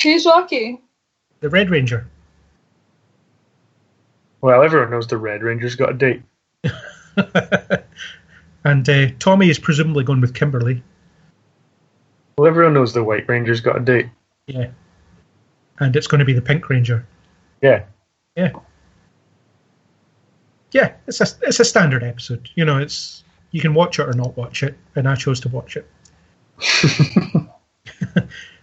Who's Rocky? The Red Ranger. Well, everyone knows the Red Ranger's got a date. And Tommy is presumably going with Kimberly. Well, everyone knows the White Ranger's got a date. Yeah. And it's going to be the Pink Ranger. Yeah. Yeah. Yeah, it's a standard episode. It's you can watch it or not watch it, and I chose to watch it.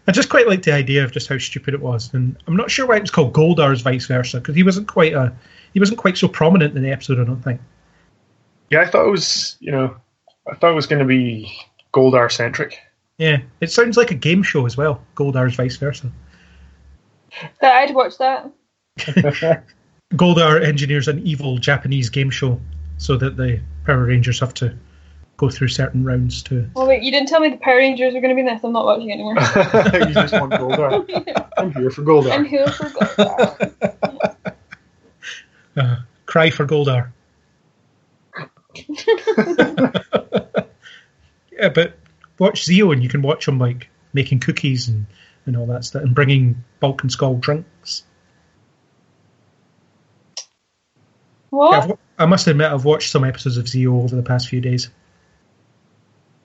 I just quite liked the idea of just how stupid it was, and I'm not sure why it was called Goldar's vice versa, because he wasn't quite so prominent in the episode, I don't think. Yeah, I thought it was going to be Goldar centric. Yeah, it sounds like a game show as well. Goldar's vice versa. I'd watch that. Goldar engineers an evil Japanese game show so that the Power Rangers have to go through certain rounds to... Oh wait, you didn't tell me the Power Rangers were going to be in this. I'm not watching anymore. You just want Goldar. I'm here for Goldar. I'm here for Goldar. Cry for Goldar. Yeah, but watch Zeo and you can watch him like making cookies and all that stuff and bringing Bulk and Skull drinks. What? Yeah, I must admit I've watched some episodes of Zeo over the past few days.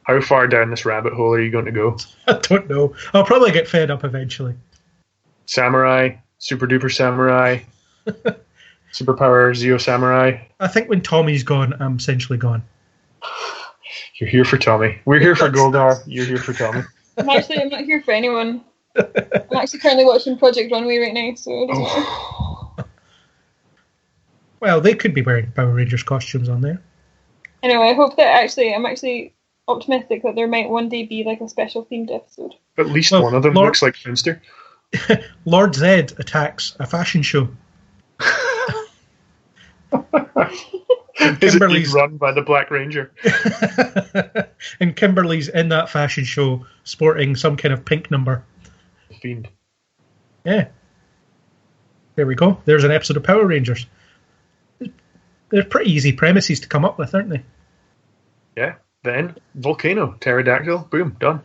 How far down this rabbit hole are you going to go? I don't know. I'll probably get fed up eventually. Samurai, Super Duper Samurai, Superpower Zeo Samurai. I think when Tommy's gone, I'm essentially gone. You're here for Tommy. We're here for Goldar. You're here for Tommy. I'm not here for anyone. I'm actually currently watching Project Runway right now, so it doesn't matter. Well, they could be wearing Power Rangers costumes on there. Anyway, I hope that I'm actually optimistic that there might one day be like a special themed episode. At least one of them looks like Finster. Lord Zed attacks a fashion show. Is it being run by the Black Ranger? And Kimberly's in that fashion show sporting some kind of pink number. Fiend. Yeah. There we go. There's an episode of Power Rangers. They're pretty easy premises to come up with, aren't they? Yeah. Then Volcano, Pterodactyl, boom, done.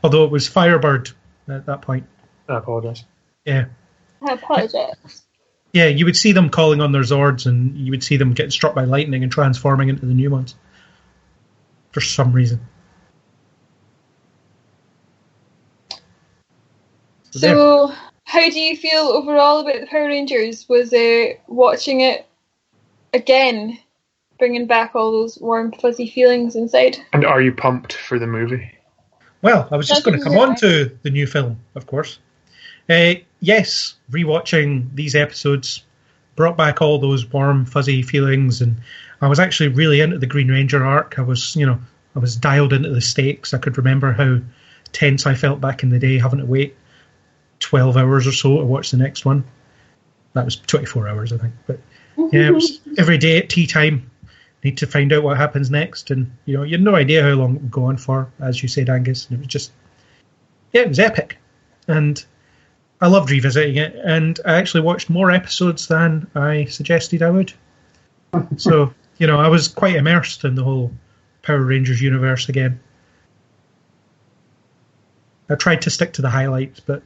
Although it was Firebird at that point. I apologise. Yeah. I apologise. Yeah, you would see them calling on their Zords and you would see them getting struck by lightning and transforming into the new ones. For some reason. So, how do you feel overall about the Power Rangers? Was watching it again bringing back all those warm, fuzzy feelings inside. And are you pumped for the movie? Well, I was just going to come on to the new film, of course. Yes, rewatching these episodes brought back all those warm, fuzzy feelings, and I was actually really into the Green Ranger arc. I was dialed into the stakes. I could remember how tense I felt back in the day, having to wait 12 hours or so to watch the next one. That was 24 hours, I think. But yeah, it was every day at tea time. Need to find out what happens next, and you had no idea how long it would go on for, as you said, Angus. And it was just, it was epic, and I loved revisiting it. And I actually watched more episodes than I suggested I would. So I was quite immersed in the whole Power Rangers universe again. I tried to stick to the highlights, but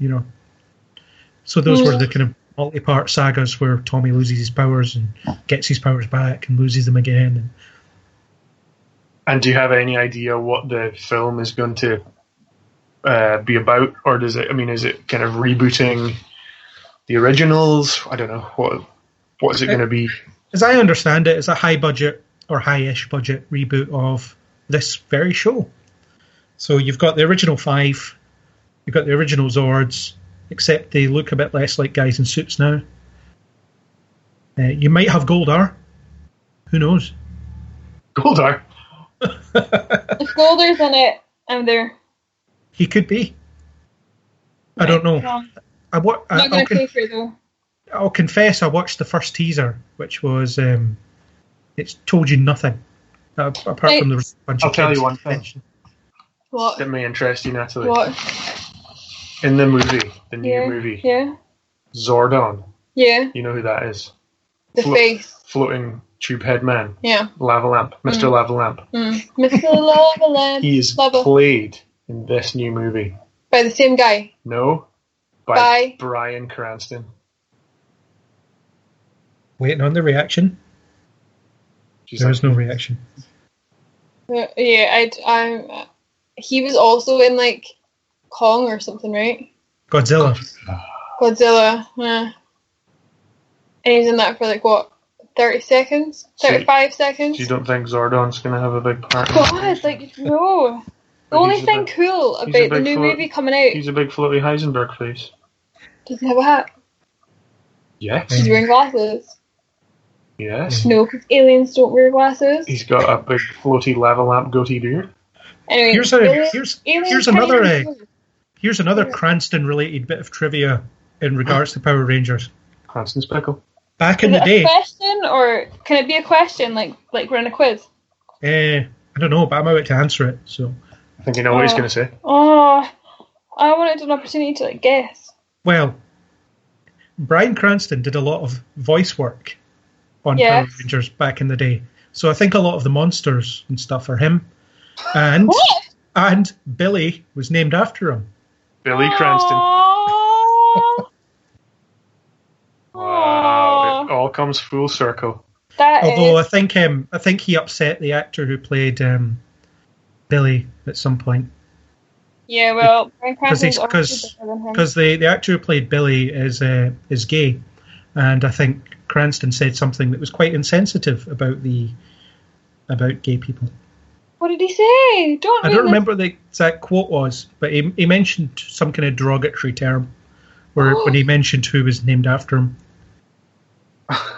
so those were the kind of multi-part sagas where Tommy loses his powers and gets his powers back and loses them again. And do you have any idea what the film is going to be about, or is it kind of rebooting the originals? I don't know. What is it going to be? As I understand it, it's a high budget or high-ish budget reboot of this very show. So you've got the original 5, you've got the original Zords, except they look a bit less like guys in suits now. You might have Goldar. Who knows? Goldar? If Goldar's in it, I'm there. He could be. I don't know. Not going to pay for it, though. I'll confess I watched the first teaser, which was... it's told you nothing. Apart from there was a bunch I'll of tell you one thing. What? That may interest you, Natalie. What? In the movie, the new movie, Zordon. Yeah. You know who that is? The face. Floating tube head man. Yeah. Lava lamp. Mr. Lava lamp. Mr. Lava lamp. He is played in this new movie. By the same guy? No. By Bryan Cranston. Waiting on the reaction. There was no reaction. Yeah, he was also in, like, Kong or something, right? Godzilla, yeah. And he's in that for, like, what, 30 seconds? 35 seconds? You don't think Zordon's going to have a big part? God, like, no. The only thing cool about the new movie coming out... He's a big floaty Heisenberg face. Does he have a hat? Yes. He's wearing glasses? Yes. No, because aliens don't wear glasses. He's got a big floaty lava lamp goatee beard. Anyway, here's another Cranston-related bit of trivia in regards to Power Rangers. Cranston's pickle. Back in the day... a question, or can it be a question, like we're in a quiz? I don't know, but I'm about to answer it, so... I think you know what he's going to say. Oh, I wanted an opportunity to, like, guess. Well, Bryan Cranston did a lot of voice work on Power Rangers back in the day. So I think a lot of the monsters and stuff are him. And Billy was named after him. Billy Cranston. Wow, it all comes full circle. Although I think he upset the actor who played Billy at some point. Yeah, well, because the actor who played Billy is gay, and I think Cranston said something that was quite insensitive about gay people. What did he say? I don't remember the exact quote was, but he mentioned some kind of derogatory term, when he mentioned who was named after him.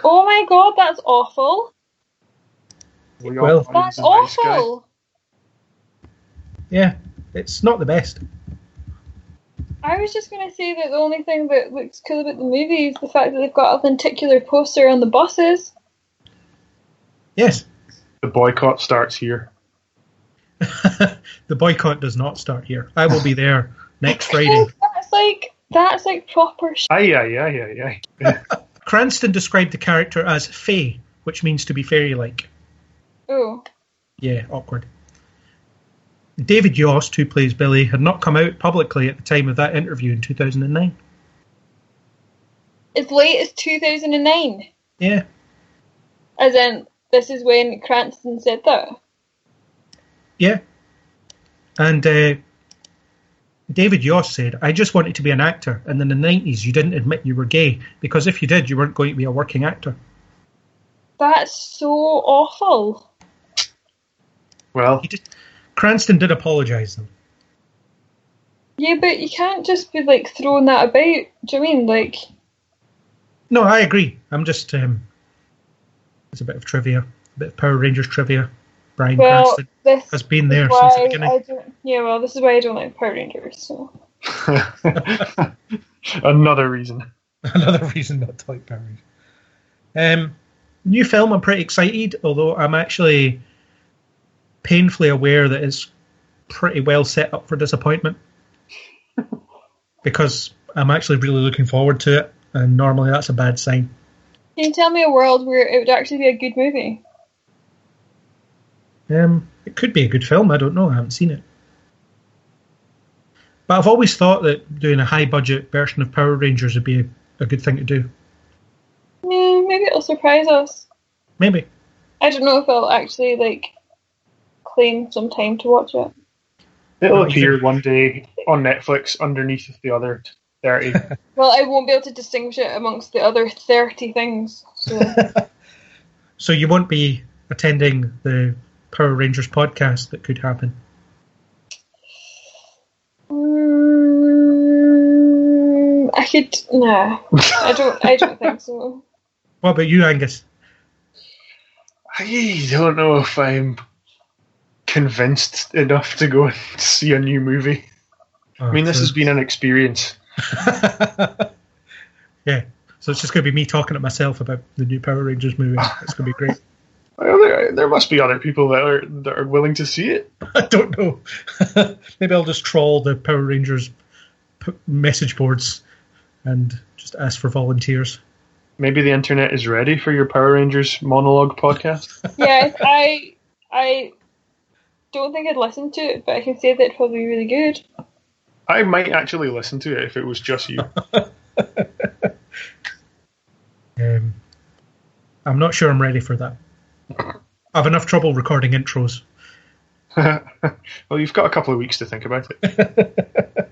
Oh my god, that's awful. Well, that's awful. Yeah, it's not the best. I was just going to say that the only thing that looks cool about the movie is the fact that they've got a lenticular poster on the buses. Yes. The boycott starts here. The boycott does not start here. I will be there next Friday. That's like proper shit. Aye. Cranston described the character as fae, which means to be fairy-like. Oh. Yeah, awkward. David Yost, who plays Billy, had not come out publicly at the time of that interview in 2009. As late as 2009? Yeah. As in, this is when Cranston said that? Yeah. And David Yost said, I just wanted to be an actor, and in the 90s you didn't admit you were gay, because if you did, you weren't going to be a working actor. That's so awful. Well, Cranston did apologise, though. Yeah, but you can't just be, like, throwing that about. Do you know what I mean? Like... No, I agree. I'm just... it's a bit of trivia. A bit of Power Rangers trivia. Bryan Cranston has been there since the beginning. This is why I don't like Power Rangers, so... Another reason. Another reason not to like Power Rangers. New film, I'm pretty excited, although I'm actually painfully aware that it's pretty well set up for disappointment. Because I'm actually really looking forward to it, and normally that's a bad sign. Can you tell me a world where it would actually be a good movie? It could be a good film, I don't know, I haven't seen it. But I've always thought that doing a high-budget version of Power Rangers would be a good thing to do. Yeah, maybe it'll surprise us. Maybe. I don't know if I'll actually, like, claim some time to watch it. It'll appear one day on Netflix underneath the other 30. Well, I won't be able to distinguish it amongst the other 30 things. So, So you won't be attending the Power Rangers podcast that could happen? I could... Nah. I don't think so. What about you, Angus? I don't know if I'm convinced enough to go and see a new movie. I mean, this has been an experience. Yeah, so it's just going to be me talking to myself about the new Power Rangers movie. It's going to be great. Well, there must be other people that are willing to see it. I don't know. Maybe I'll just troll the Power Rangers message boards and just ask for volunteers. Maybe the internet is ready for your Power Rangers monologue podcast. Yes, I don't think I'd listen to it, but I can say that it's probably really good. I might actually listen to it if it was just you. I'm not sure I'm ready for that. I have enough trouble recording intros. Well, you've got a couple of weeks to think about it.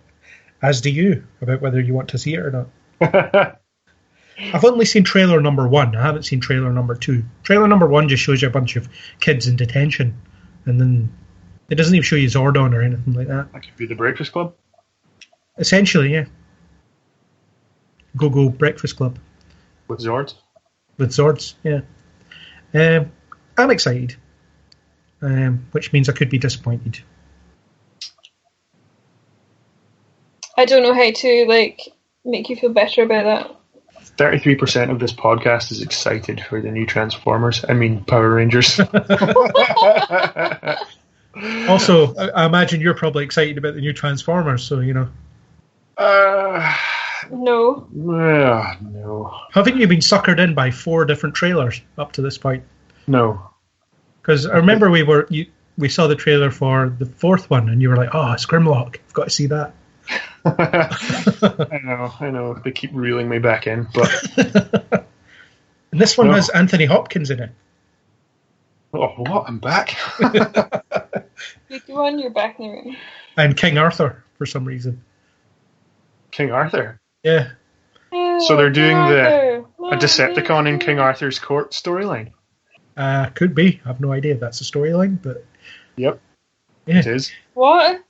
As do you, about whether you want to see it or not. I've only seen trailer number 1. I haven't seen trailer number 2. Trailer number 1 just shows you a bunch of kids in detention, and then it doesn't even show you Zordon or anything like that. That could be the Breakfast Club. Essentially, yeah. Go-Go Breakfast Club. With Zords? With Zords, yeah. I'm excited, which means I could be disappointed. I don't know how to make you feel better about that. 33% of this podcast is excited for the new Transformers. I mean, Power Rangers. Also, I imagine you're probably excited about the new Transformers, so, you know. No. No. Haven't you been suckered in by 4 different trailers up to this point? No. Because I remember we saw the trailer for the 4th one, and you were like, "Oh, it's Grimlock. I've got to see that." I know. They keep reeling me back in, but and this one has Anthony Hopkins in it. Oh, what? I'm back. Good one, you're back in the room. And King Arthur for some reason. King Arthur. Yeah. So they're doing a Decepticon in King Arthur's court storyline. Could be. I have no idea if that's a storyline, but yep, yeah. It is. What?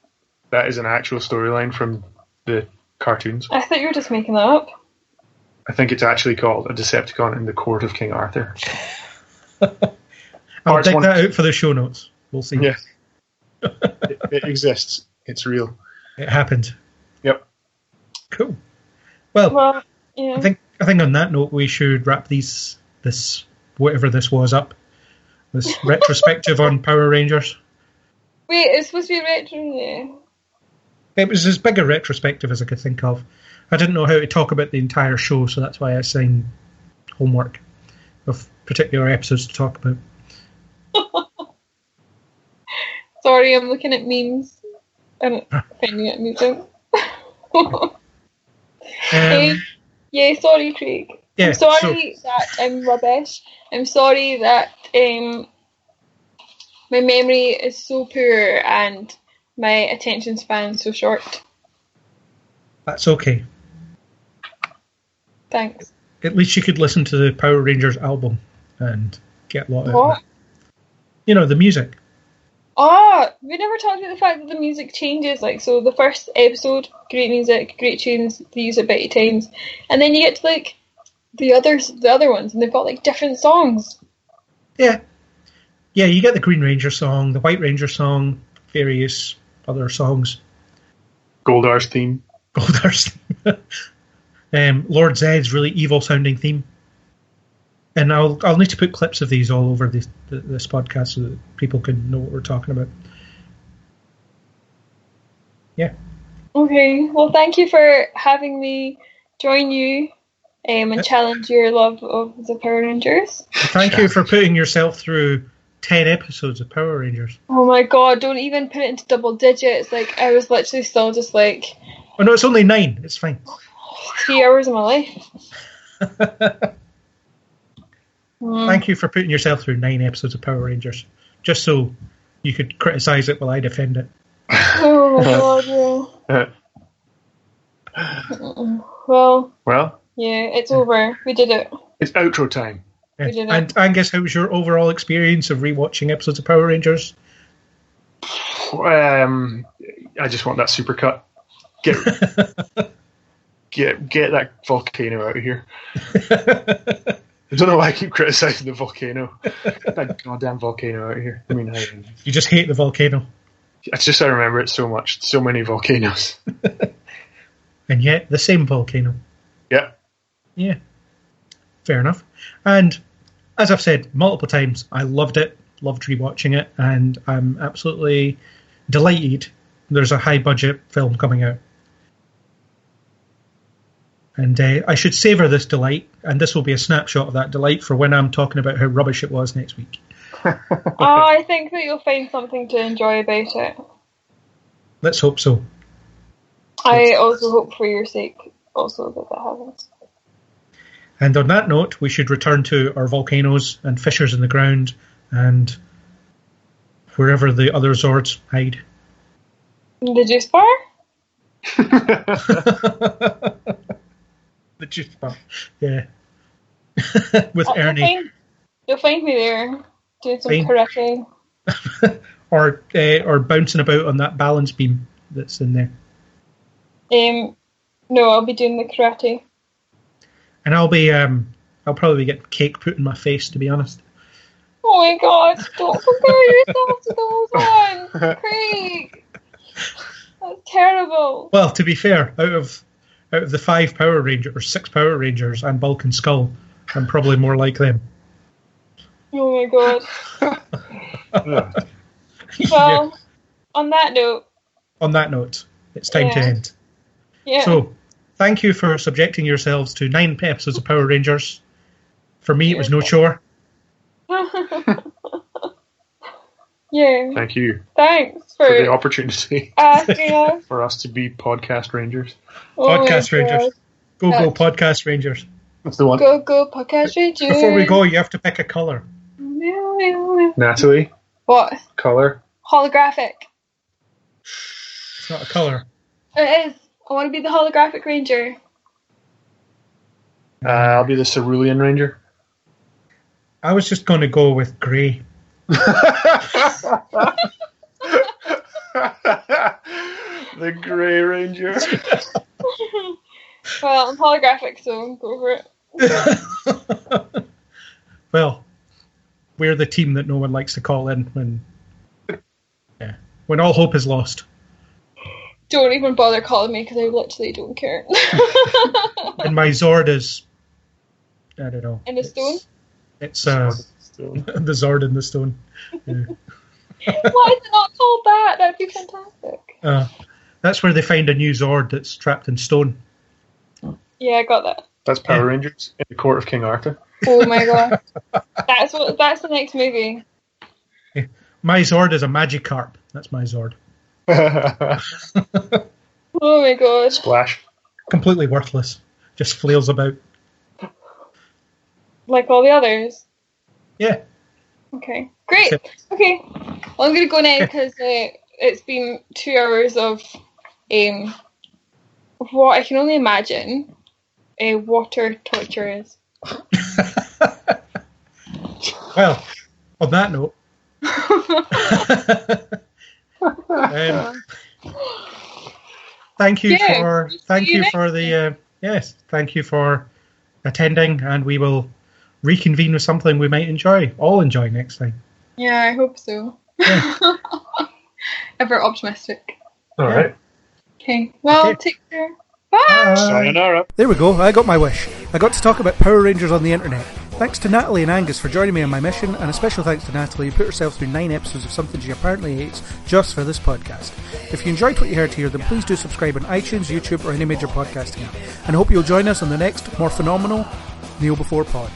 That is an actual storyline from the cartoons. I thought you were just making that up. I think it's actually called A Decepticon in the Court of King Arthur. I'll dig that out for the show notes. We'll see. Yeah. It exists. It's real. It happened. Yep. Cool. Well, yeah. I think on that note we should wrap this whatever this was up. This retrospective on Power Rangers. Wait, it's supposed to be retro, yeah. It was as big a retrospective as I could think of. I didn't know how to talk about the entire show, so that's why I assigned homework of particular episodes to talk about. Sorry, I'm looking at memes and finding it amusing. Yeah, sorry, Craig. Yeah, I'm sorry that I'm rubbish. I'm sorry that my memory is so poor and my attention span so short. That's okay. Thanks. At least you could listen to the Power Rangers album and get a lot out of What? it. You know, the music. Oh, we never talked about the fact that the music changes. Like, so the first episode, great music, great tunes, they use it about 8 times, and then you get to like the other ones, and they've got like different songs. Yeah, you get the Green Ranger song, the White Ranger song, various other songs. Goldar's theme. Goldar's Lord Zed's really evil-sounding theme. And I'll need to put clips of these all over this podcast so that people can know what we're talking about. Yeah. Okay, well, thank you for having me join you and challenge your love of the Power Rangers. Thank you for putting yourself through 10 episodes of Power Rangers. Oh my god, don't even put it into double digits. Like, I was literally still just like... Oh no, it's only 9. It's fine. 3 hours of my life. Thank you for putting yourself through 9 episodes of Power Rangers, just so you could criticise it while I defend it. Oh my god, yeah. Well, yeah, it's over. We did it. It's outro time. Yeah. We did it. And Angus, how was your overall experience of rewatching episodes of Power Rangers? I just want that supercut. Get that volcano out of here. I don't know why I keep criticising the volcano. Get that goddamn volcano out of here. I mean, you just hate the volcano. It's just I remember it so much. So many volcanoes. And yet, the same volcano. Yeah. Yeah. Fair enough. And as I've said multiple times, I loved it. Loved rewatching it. And I'm absolutely delighted there's a high-budget film coming out. And I should savour this delight, and this will be a snapshot of that delight for when I'm talking about how rubbish it was next week. I think that you'll find something to enjoy about it. Let's hope so. I also hope for your sake also that happens. And on that note, we should return to our volcanoes and fissures in the ground and wherever the other Zords hide. The juice bar? The juice bar, yeah. With Ernie. You'll find me there doing some karate. or bouncing about on that balance beam that's in there. No, I'll be doing the karate. And I'll probably be getting cake put in my face, to be honest. Oh my god, don't compare yourself to those ones, Craig. That's terrible. Well, to be fair, out of the 5 Power Rangers, or 6 Power Rangers and Bulk and Skull, I'm probably more like them. Oh my god. Well, on that note, it's time to end. Yeah. So, thank you for subjecting yourselves to 9 episodes of Power Rangers. For me, it was no chore. Yeah. Thank you. Thanks for the opportunity asking us. For us to be podcast rangers. Podcast Rangers. Go Podcast Rangers. That's the one. Go Podcast Rangers. Before we go, you have to pick a colour. Natalie? What? Colour? Holographic. It's not a colour. It is. I want to be the holographic ranger. I'll be the Cerulean Ranger. I was just going to go with grey. The Grey Ranger. Well, I'm holographic, so go for it. Well, we're the team that no one likes to call in when all hope is lost. Don't even bother calling me because I literally don't care. And my Zord is, I don't know. In a stone? It's the Zord in the stone. Yeah. Why is it not called that? That'd be fantastic. That's where they find a new Zord that's trapped in stone. Yeah, I got that. That's Power Rangers in the Court of King Arthur. Oh my god. That's the next movie. Yeah. My Zord is a Magikarp. That's my Zord. Oh my god. Splash. Completely worthless. Just flails about. Like all the others? Yeah. Okay. Great. Okay. Well, I'm going to go now because it's been 2 hours of what I can only imagine water torture is. Well, on that note, thank you for attending, and we will reconvene with something we might all enjoy next time. Yeah, I hope so. Yeah. Ever optimistic. All right. Okay. Well, take care. Bye. Sayonara. There we go. I got my wish. I got to talk about Power Rangers on the internet. Thanks to Natalie and Angus for joining me on my mission, and a special thanks to Natalie who put herself through 9 episodes of something she apparently hates just for this podcast. If you enjoyed what you heard here, then please do subscribe on iTunes, YouTube, or any major podcasting app. And I hope you'll join us on the next, more phenomenal Kneel Before Pod.